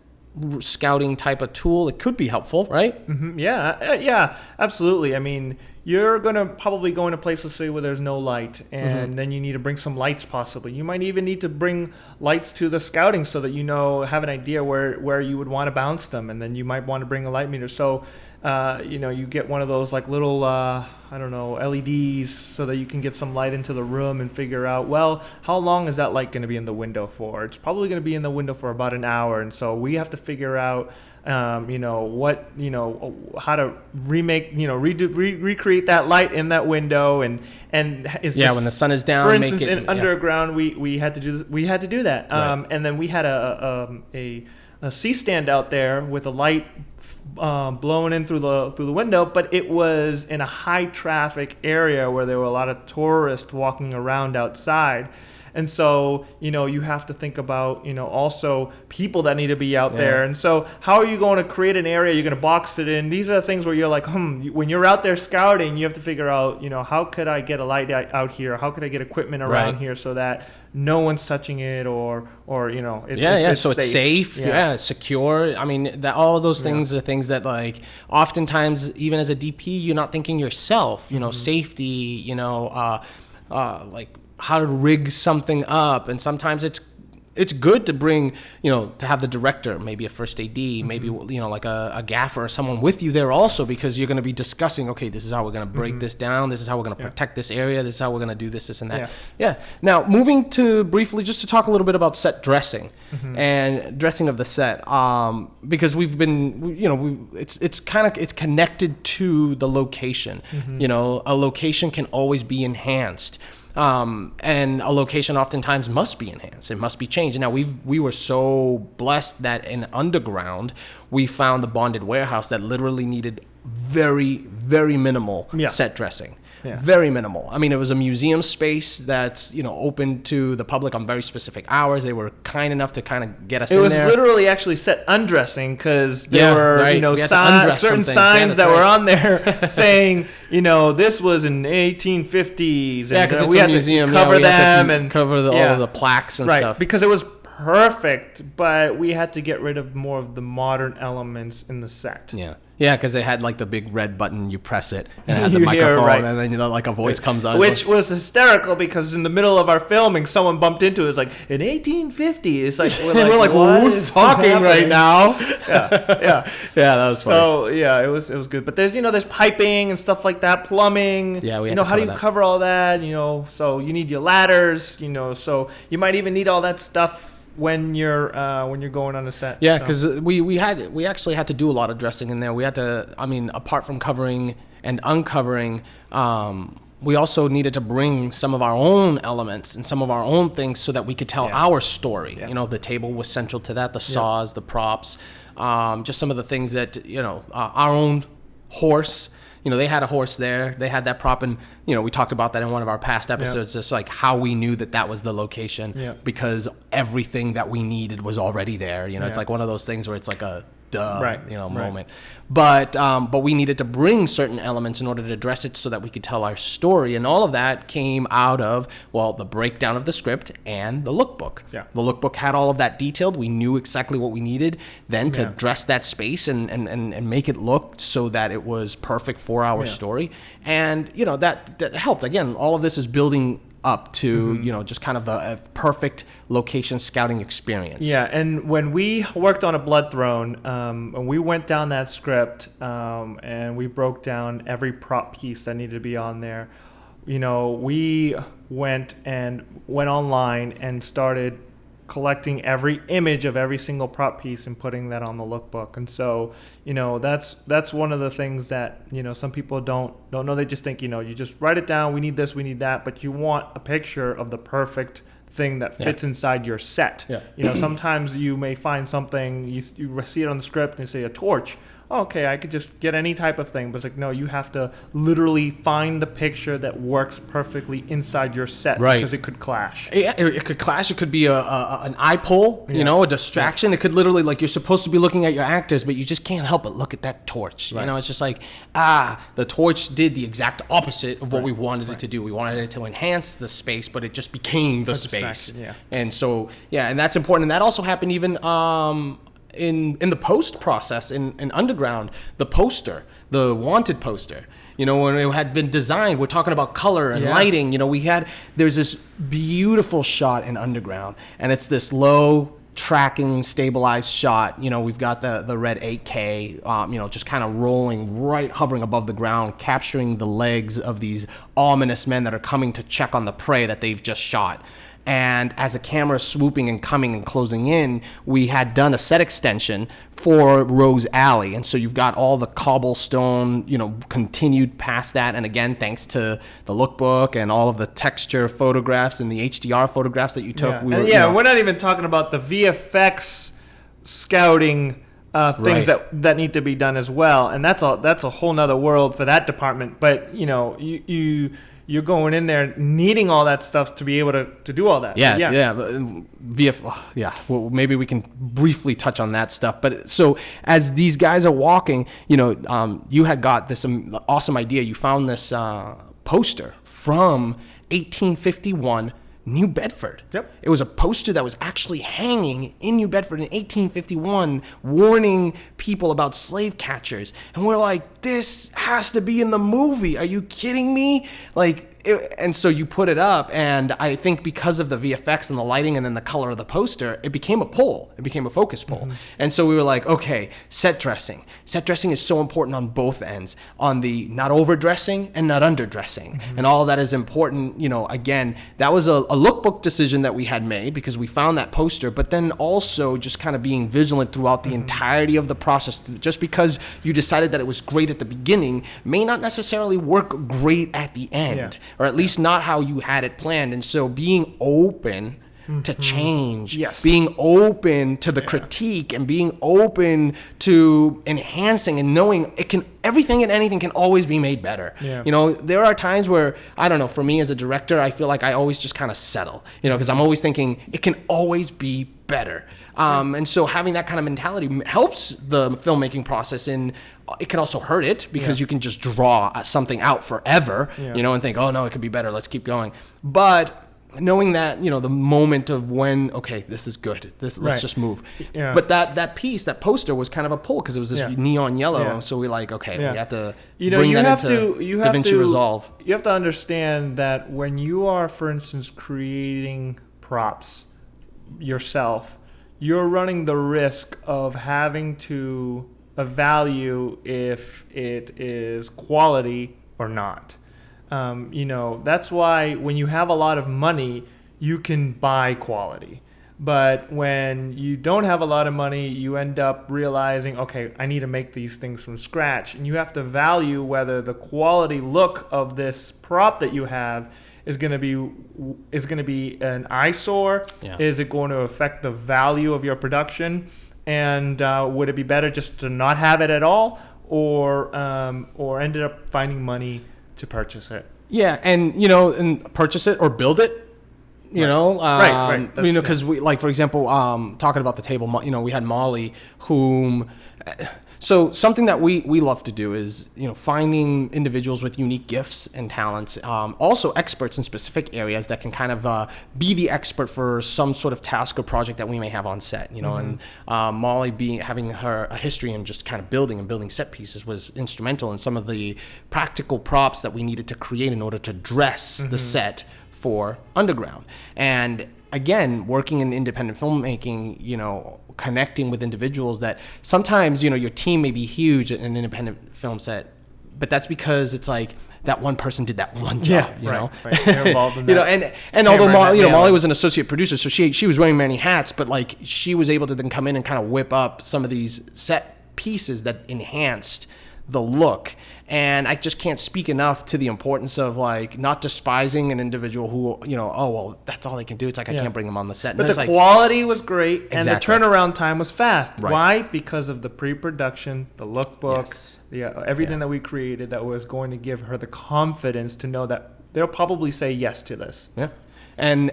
Speaker 1: scouting type of tool, it could be helpful, right?
Speaker 2: Yeah, absolutely. I mean, you're going to probably go into places, say, where there's no light, and then you need to bring some lights possibly. You might even need to bring lights to the scouting so that have an idea where you would want to bounce them, and then you might want to bring a light meter. So, you get one of those like little, LEDs so that you can get some light into the room and figure out, well, how long is that light going to be in the window for? It's probably going to be in the window for about an hour, and so we have to figure out how to remake, recreate that light in that window, and when
Speaker 1: the sun is down.
Speaker 2: For instance, in underground, we had to do that,
Speaker 1: Right.
Speaker 2: And then we had a C-stand out there with a light blowing in through the window, but it was in a high traffic area where there were a lot of tourists walking around outside. And so, you have to think about, also people that need to be out there. And so how are you going to create an area? You're going to box it in. These are the things where you're like, when you're out there scouting, you have to figure out, how could I get a light out here? How could I get equipment around here so that no one's touching it or it's
Speaker 1: so it's safe. It's secure. I mean, all of those things are things that, like, oftentimes, even as a DP, you're not thinking yourself, safety, like how to rig something up. And sometimes it's good to bring, to have the director, maybe a first AD, maybe, like a gaffer or someone with you there also, because you're going to be discussing, okay, this is how we're going to break this down. This is how we're going to protect this area. This is how we're going to do this and that. Yeah. Now, moving to briefly, just to talk a little bit about set dressing and dressing of the set, because we've been, it's connected to the location. A location can always be enhanced. And a location oftentimes must be enhanced. It must be changed. And now we were so blessed that in underground, we found the bonded warehouse that literally needed very, very minimal set dressing. Yeah. Very minimal. I mean, it was a museum space that's, open to the public on very specific hours. They were kind enough to kind of get us in there.
Speaker 2: It was literally actually set undressing, because there were, certain signs that were on there saying, this was in 1850s.
Speaker 1: And, because it's
Speaker 2: we
Speaker 1: a
Speaker 2: had
Speaker 1: museum.
Speaker 2: To cover them and
Speaker 1: cover all of the plaques and stuff.
Speaker 2: Because it was perfect, but we had to get rid of more of the modern elements in the set.
Speaker 1: Yeah. Yeah, because they had like the big red button, you press it, and it had the microphone, and then like a voice comes on.
Speaker 2: Which was hysterical because in the middle of our filming, someone bumped into it. It's like, in 1850. It's like, we're like,
Speaker 1: who's talking right now?
Speaker 2: Yeah.
Speaker 1: That was funny.
Speaker 2: So, yeah, it was good. But there's piping and stuff like that, plumbing.
Speaker 1: Yeah, we had to
Speaker 2: how do you cover all that? So you need your ladders, so you might even need all that stuff when you're going on a set.
Speaker 1: Yeah, because we actually had to do a lot of dressing in there. We had to, apart from covering and uncovering, we also needed to bring some of our own elements and some of our own things so that we could tell our story. Yeah. The table was central to that, the saws, the props, just some of the things that, our own horse. They had a horse there. They had that prop, and we talked about that in one of our past episodes. Just like how we knew that was the location, because everything that we needed was already there. It's like one of those things where it's like a moment. But we needed to bring certain elements in order to address it so that we could tell our story, and all of that came out of the breakdown of the script and the lookbook. Yeah. The lookbook had all of that detailed. We knew exactly what we needed then to dress that space and make it look so that it was perfect for our story, and that helped. Again, all of this is building up to just kind of the perfect location scouting experience.
Speaker 2: Yeah, and when we worked on A Blood Throne, and we went down that script, and we broke down every prop piece that needed to be on there. We went online and started collecting every image of every single prop piece and putting that on the lookbook. And so, that's one of the things that, some people don't know. They just think, you just write it down. We need this, we need that. But you want a picture of the perfect thing that fits inside your set. Yeah. Sometimes you may find something, you see it on the script and you say a torch. Okay, I could just get any type of thing. But it's like, no, you have to literally find the picture that works perfectly inside your set, because it could clash.
Speaker 1: Yeah, it could clash. It could be an eye pull, a distraction. It could literally, like, you're supposed to be looking at your actors, but you just can't help but look at that torch. Right. It's just like, the torch did the exact opposite of what we wanted it to do. We wanted it to enhance the space, but it just became the space. Yeah. And so, and that's important. And that also happened even in the post process in Underground, the poster, the wanted poster, when it had been designed, we're talking about color and lighting, there's this beautiful shot in Underground, and it's this low tracking stabilized shot. We've got the red 8K, just kind of rolling right, hovering above the ground, capturing the legs of these ominous men that are coming to check on the prey that they've just shot. And as the camera is swooping and coming and closing in, we had done a set extension for Rose Alley. And so you've got all the cobblestone, continued past that. And again, thanks to the lookbook and all of the texture photographs and the HDR photographs that you took.
Speaker 2: Yeah, we're not even talking about the VFX scouting things that need to be done as well. And that's a whole nother world for that department. But, you're going in there needing all that stuff to be able to do all that. Well,
Speaker 1: maybe we can briefly touch on that stuff. But so as these guys are walking, you had got this awesome idea. You found this poster from 1851 New Bedford.
Speaker 2: Yep.
Speaker 1: It was a poster that was actually hanging in New Bedford in 1851, warning people about slave catchers. And we're like, this has to be in the movie. Are you kidding me? And so you put it up, and I think because of the VFX and the lighting and then the color of the poster, it became a pull. It became a focus pull. Mm-hmm. And so we were like, okay, set dressing. Set dressing is so important on both ends, on the not overdressing and not underdressing. Mm-hmm. And all of that is important. Again, that was a lookbook decision that we had made because we found that poster, but then also just kind of being vigilant throughout the entirety of the process. Just because you decided that it was great at the beginning may not necessarily work great at the end. Or at least not how you had it planned. And so being open to change, being open to the critique, and being open to enhancing and knowing everything and anything can always be made better. Yeah. There are times where, I don't know, for me as a director, I feel like I always just kind of settle, because I'm always thinking it can always be better. And so having that kind of mentality helps the filmmaking process, and it can also hurt it because you can just draw something out forever, and think, oh no, it could be better. Let's keep going. But knowing that, the moment of when, okay, this is good. Let's just move. Yeah. But that piece, that poster was kind of a pull because it was this neon yellow. Yeah. So we're like, okay, we have to bring that into DaVinci Resolve.
Speaker 2: You have to understand that when you are, for instance, creating props yourself, you're running the risk of having to evaluate if it is quality or not. That's why when you have a lot of money, you can buy quality. But when you don't have a lot of money, you end up realizing, okay, I need to make these things from scratch. And you have to value whether the quality look of this prop that you have is going to be an eyesore. Yeah. Is it going to affect the value of your production? And would it be better just to not have it at all, or ended up finding money to purchase it?
Speaker 1: Yeah, and purchase it or build it. Right. Because we, like, for example, talking about the table, we had Molly, whom. So something that we love to do is, finding individuals with unique gifts and talents, also experts in specific areas that can kind of be the expert for some sort of task or project that we may have on set, and Molly having a history in just kind of building set pieces was instrumental in some of the practical props that we needed to create in order to dress the set for Underground. And again, working in independent filmmaking, connecting with individuals that sometimes, your team may be huge in an independent film set, but that's because it's like that one person did that one job,
Speaker 2: Right. They're involved in that.
Speaker 1: And although Molly was an associate producer, so she was wearing many hats, but like she was able to then come in and kind of whip up some of these set pieces that enhanced the look. And I just can't speak enough to the importance of like not despising an individual who, that's all they can do. It's like I can't bring them on the set.
Speaker 2: But the quality was great and the turnaround time was fast. Right. Why? Because of the pre-production, the lookbook, everything that we created that was going to give her the confidence to know that they'll probably say yes to this.
Speaker 1: Yeah. And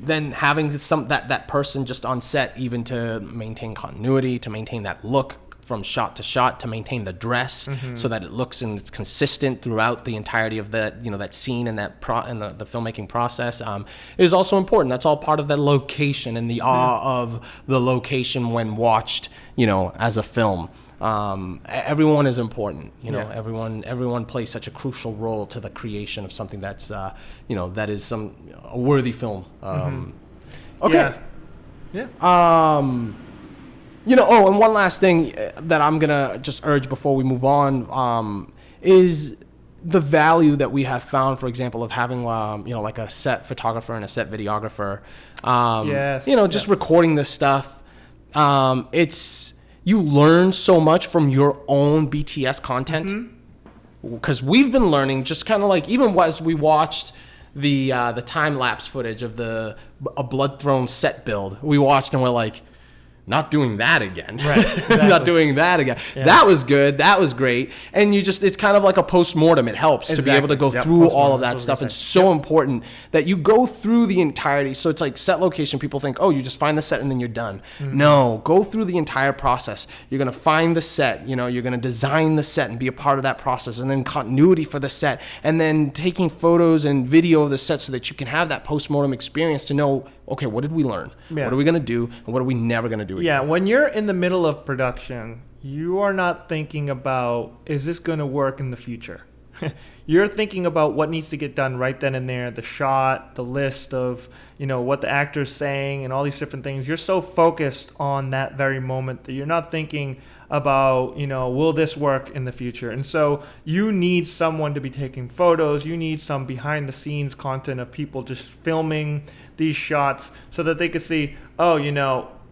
Speaker 1: then having that person just on set, even to maintain continuity, to maintain that look from shot to shot, to maintain the dress so that it looks and it's consistent throughout the entirety of that scene and that the filmmaking process is also important. That's all part of the location and the awe of the location when watched, as a film. Everyone is important, everyone plays such a crucial role to the creation of something that's, that is a worthy film. Okay.
Speaker 2: Yeah.
Speaker 1: And one last thing that I'm going to just urge before we move on is the value that we have found, for example, of having, like a set photographer and a set videographer, just recording this stuff. You learn so much from your own BTS content because we've been learning just kind of like, even as we watched the time-lapse footage of a Blood Throne set build, we watched and we're like, not doing that again.
Speaker 2: Right. Exactly.
Speaker 1: Not doing that again. Yeah. That was good. That was great. And it's kind of like a post-mortem. It helps to be able to go through all of that stuff. It's so important that you go through the entirety. So it's like set location. People think, oh, you just find the set and then you're done. No, go through the entire process. You're going to find the set, you're going to design the set and be a part of that process, and then continuity for the set, and then taking photos and video of the set so that you can have that post-mortem experience to know, okay, what did we learn? Yeah. What are we going to do? And what are we never going to do again?
Speaker 2: Yeah, when you're in the middle of production, you are not thinking about, is this going to work in the future? You're thinking about what needs to get done right then and there, the shot, the list of, what the actor's saying and all these different things. You're so focused on that very moment that you're not thinking about, will this work in the future? And so you need someone to be taking photos. You need some behind the scenes content of people just filming these shots so that they could see,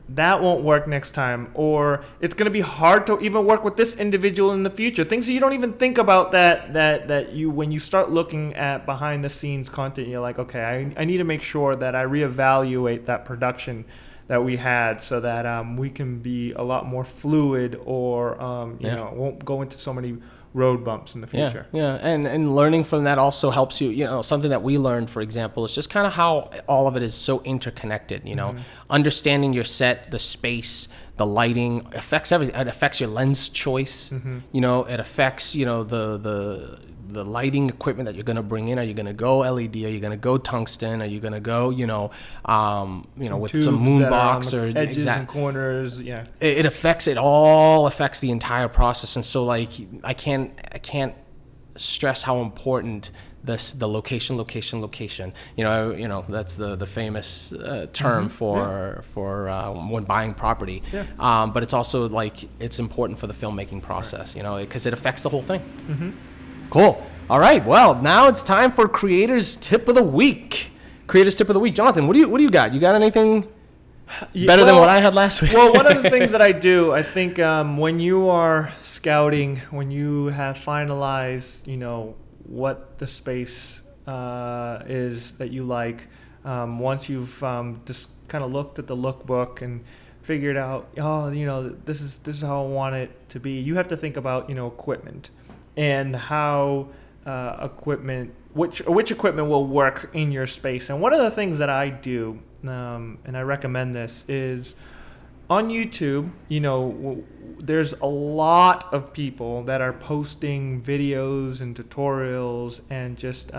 Speaker 2: that won't work next time, or it's going to be hard to even work with this individual in the future. Things that you don't even think about that you, when you start looking at behind the scenes content, you're like, okay, I need to make sure that I reevaluate that production that we had so that we can be a lot more fluid, or won't go into so many road bumps in the future.
Speaker 1: Yeah. And learning from that also helps you, something that we learned, for example, is just kind of how all of it is so interconnected, understanding your set, the space, the lighting, affects everything. It affects your lens choice. You know, it affects, you know, the lighting equipment that you're going to bring in. Are you going to go LED? Are you going to go tungsten? Are you going to go, you know, with some moon box or
Speaker 2: edges and corners? Yeah,
Speaker 1: it all affects the entire process. And so, like, I can't stress how important the location. You know, that's the famous term for when buying property. Yeah. But it's also like it's important for the filmmaking process. You know, because it affects the whole thing. Cool. All right. Well, now it's time for Creators Tip of the Week. Creators Tip of the Week. Jonathan, what do you got? You got anything better than what I had last week?
Speaker 2: Well, one of the things that I do, I think, when you are scouting, when you have finalized, you know, what the space is that you like, once you've just kind of looked at the lookbook and figured out, oh, you know, this is how I want it to be. You have to think about, you know, equipment. And how which equipment will work in your space. And one of the things that I do, and I recommend this, is on YouTube, you know, there's a lot of people that are posting videos and tutorials and just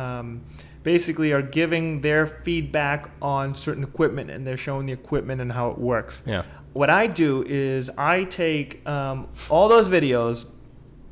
Speaker 2: basically are giving their feedback on certain equipment, and they're showing the equipment and how it works.
Speaker 1: Yeah.
Speaker 2: What I do is I take all those videos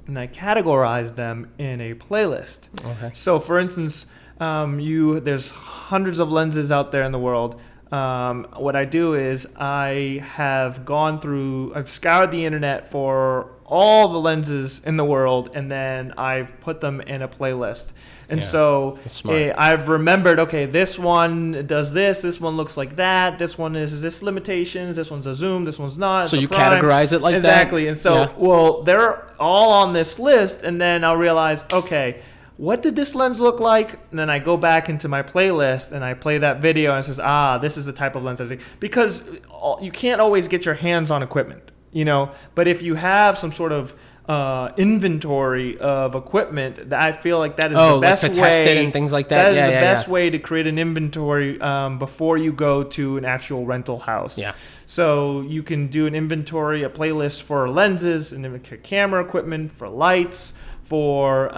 Speaker 2: and I categorize them in a playlist.
Speaker 1: Okay.
Speaker 2: So, for instance, there's hundreds of lenses out there in the world. What I do is I've scoured the internet for all the lenses in the world, and then I've put them in a playlist. And so I've remembered, okay, this one does this one looks like that, this one is this limitations, this one's a zoom, this one's not.
Speaker 1: So you categorize it like that?
Speaker 2: Exactly. And so, well, they're all on this list, and then I'll realize, okay, what did this lens look like? And then I go back into my playlist and I play that video and it says, this is the type of lens I see. Because you can't always get your hands on equipment, you know, but if you have some sort of inventory of equipment, I feel like that is the best way to
Speaker 1: test it and things like that.
Speaker 2: That is the best way to create an inventory before you go to an actual rental house. Yeah. So you can do an inventory, a playlist for lenses, and camera equipment, for lights, for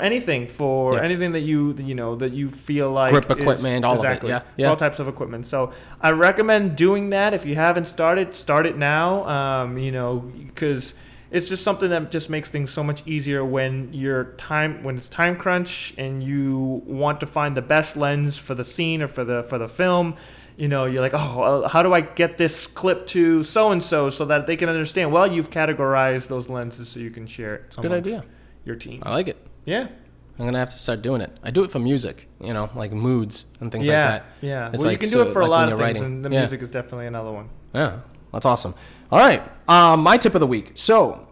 Speaker 2: anything, anything that you feel like
Speaker 1: grip equipment, all of it. Yeah.
Speaker 2: All types of equipment. So I recommend doing that. If you haven't started, start it now. Because it's just something that just makes things so much easier when it's time crunch and you want to find the best lens for the scene or for the film. You know, you're like, how do I get this clip to so-and-so so that they can understand? Well, you've categorized those lenses so you can share it.
Speaker 1: It's a good idea.
Speaker 2: Your team.
Speaker 1: I like it.
Speaker 2: Yeah.
Speaker 1: I'm going to have to start doing it. I do it for music, you know, like moods and things like that.
Speaker 2: Yeah. Well, you can do it for a lot of things, and the music is definitely another one.
Speaker 1: Yeah. That's awesome. All right. My tip of the week. So,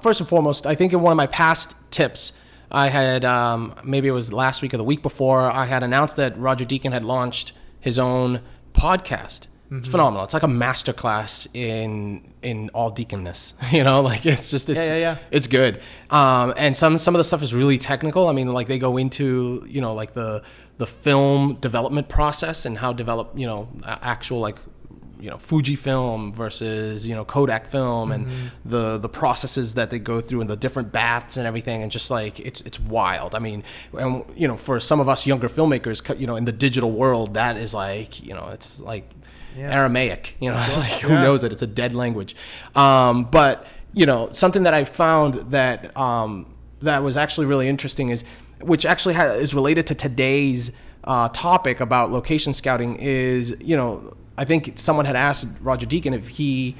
Speaker 1: first and foremost, I think in one of my past tips, I had, maybe it was last week or the week before, I had announced that Roger Deakins had launched his own podcast. It's phenomenal. It's like a masterclass in all deaconness. You know, like it's good. And some of the stuff is really technical. I mean, like they go into, you know, like the film development process and how develop, you know, actual like, you know, Fujifilm versus, you know, Kodak film and the processes that they go through and the different baths and everything, and just like it's wild. I mean, and you know, for some of us younger filmmakers, you know, in the digital world, that is like, you know, it's like Aramaic, you know, it's like who knows it? It's a dead language. But you know, something that I found that that was actually really interesting is, which actually is related to today's topic about location scouting, is, you know, I think someone had asked Roger Deakins if he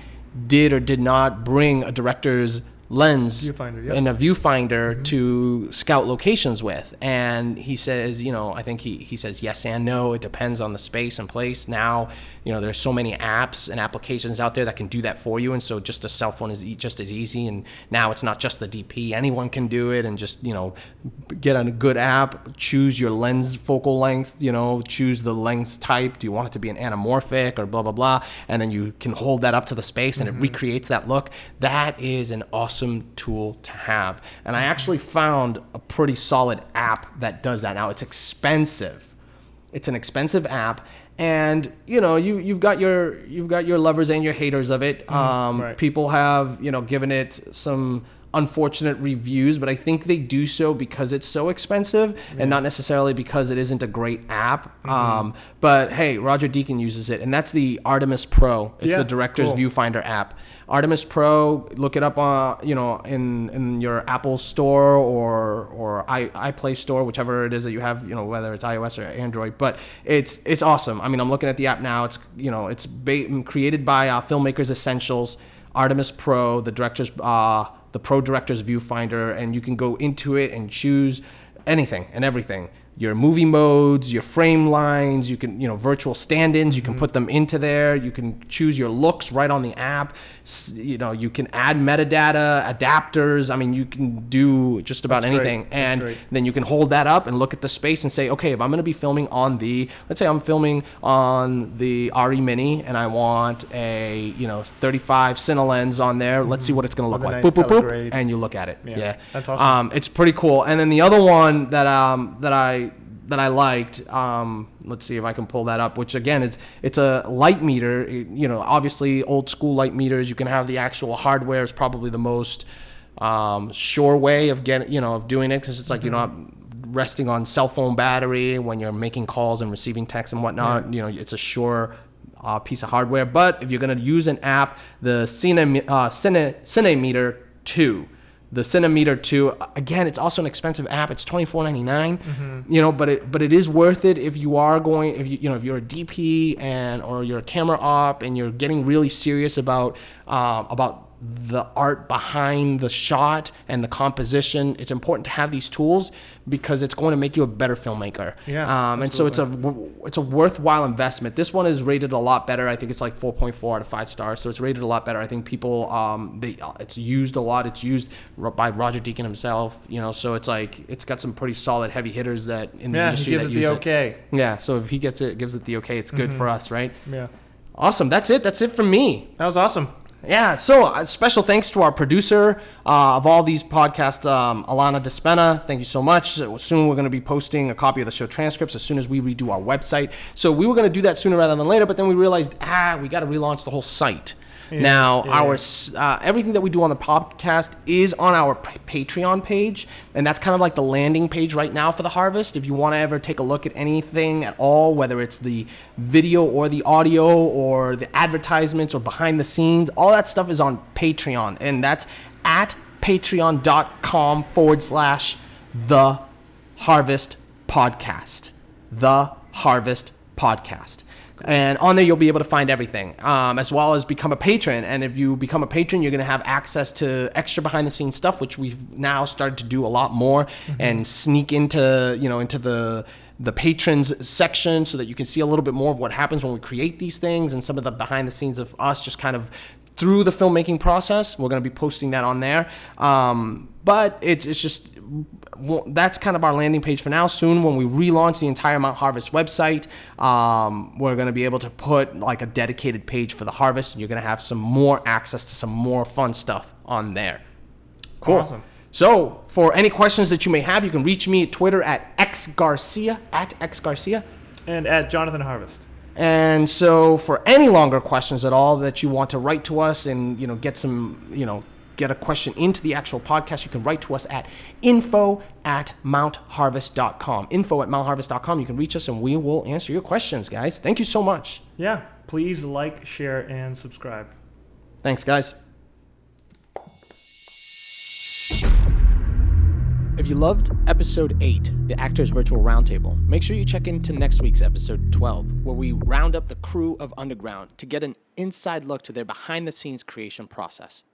Speaker 1: did or did not bring a director's lens and a viewfinder to scout locations with. And he says, you know, I think he says yes and no. It depends on the space and place. Now, you know, there's so many apps and applications out there that can do that for you. And so just a cell phone is just as easy. And now it's not just the DP. Anyone can do it and just, you know, get on a good app, choose your lens focal length, you know, choose the lens type. Do you want it to be an anamorphic or blah, blah, blah? And then you can hold that up to the space and it recreates that look. That is an awesome tool to have. And I actually found a pretty solid app that does that. Now it's expensive. It's an expensive app, And you've got your lovers and your haters of it.
Speaker 2: Right.
Speaker 1: People have given it some unfortunate reviews, but I think they do so because it's so expensive and not necessarily because it isn't a great app. But hey, Roger Deakins uses it, and that's the Artemis Pro. It's the director's viewfinder app. Artemis Pro, look it up on in your Apple store or iPlay store, whichever it is that you have, whether it's iOS or Android. But it's awesome. I mean, I'm looking at the app now. It's it's created by Filmmakers Essentials. Artemis Pro, the Pro Director's Viewfinder, and you can go into it and choose anything and everything. Your movie modes, your frame lines, you can, virtual stand-ins, you can put them into there. You can choose your looks right on the app. You can add metadata, adapters. I mean, you can do just about anything. And then you can hold that up and look at the space and say, okay, if I'm going to be filming on let's say I'm filming on the RE Mini and I want a, 35 Cine lens on there. Let's see what it's going to look like. Boop, boop, boop. And you look at it. Yeah.
Speaker 2: That's awesome.
Speaker 1: It's pretty cool. And then the other one that I liked, let's see if I can pull that up, which again, it's a light meter. Obviously old school light meters, you can have the actual hardware is probably the most sure way of doing it, because it's like you're not resting on cell phone battery when you're making calls and receiving texts and whatnot. It's a sure piece of hardware. But if you're going to use an app, the Cinemeter 2. The Cinemeter 2, again, it's also an expensive app. It's $24.99, but it is worth it if you are going, if you're a DP or you're a camera op and you're getting really serious about the art behind the shot and the composition. It's important to have these tools because it's going to make you a better filmmaker. And so it's a worthwhile investment. This one is rated a lot better. I think it's like 4.4 out of 5 stars. So it's rated a lot better. I think people it's used a lot. It's used by Roger Deakins himself. So it's like it's got some pretty solid heavy hitters that in the industry that use it.
Speaker 2: He gives it the okay.
Speaker 1: Yeah. So if he gives it the okay, it's good for us, right?
Speaker 2: Yeah.
Speaker 1: Awesome. That's it from me.
Speaker 2: That was awesome.
Speaker 1: Yeah, so special thanks to our producer of all these podcasts, Alana Despena. Thank you so much. Soon we're going to be posting a copy of the show transcripts as soon as we redo our website. So we were going to do that sooner rather than later, but then we realized, we got to relaunch the whole site. Our everything that we do on the podcast is on our Patreon page, and that's kind of like the landing page right now for The Harvest. If you want to ever take a look at anything at all, whether it's the video or the audio or the advertisements or behind the scenes, all that stuff is on Patreon, and that's at patreon.com/The Harvest Podcast. The Harvest Podcast. And on there, you'll be able to find everything, as well as become a patron. And if you become a patron, you're going to have access to extra behind-the-scenes stuff, which we've now started to do a lot more and sneak into the patrons section so that you can see a little bit more of what happens when we create these things and some of the behind-the-scenes of us just kind of through the filmmaking process. We're going to be posting that on there. But it's just... that's kind of our landing page for now. Soon, when we relaunch the entire Mount Harvest website, we're going to be able to put like a dedicated page for The Harvest, and you're going to have some more access to some more fun stuff on there. Cool.
Speaker 2: Awesome.
Speaker 1: So, for any questions that you may have, you can reach me at Twitter at xgarcia,
Speaker 2: and at Jonathan Harvest.
Speaker 1: And so, for any longer questions at all that you want to write to us and get a question into the actual podcast, you can write to us at info@mountharvest.com. info@mountharvest.com. You can reach us and we will answer your questions, guys. Thank you so much.
Speaker 2: Yeah. Please like, share, and subscribe.
Speaker 1: Thanks, guys. If you loved episode 8, the Actors Virtual Roundtable, make sure you check into next week's episode 12, where we round up the crew of Underground to get an inside look to their behind-the-scenes creation process.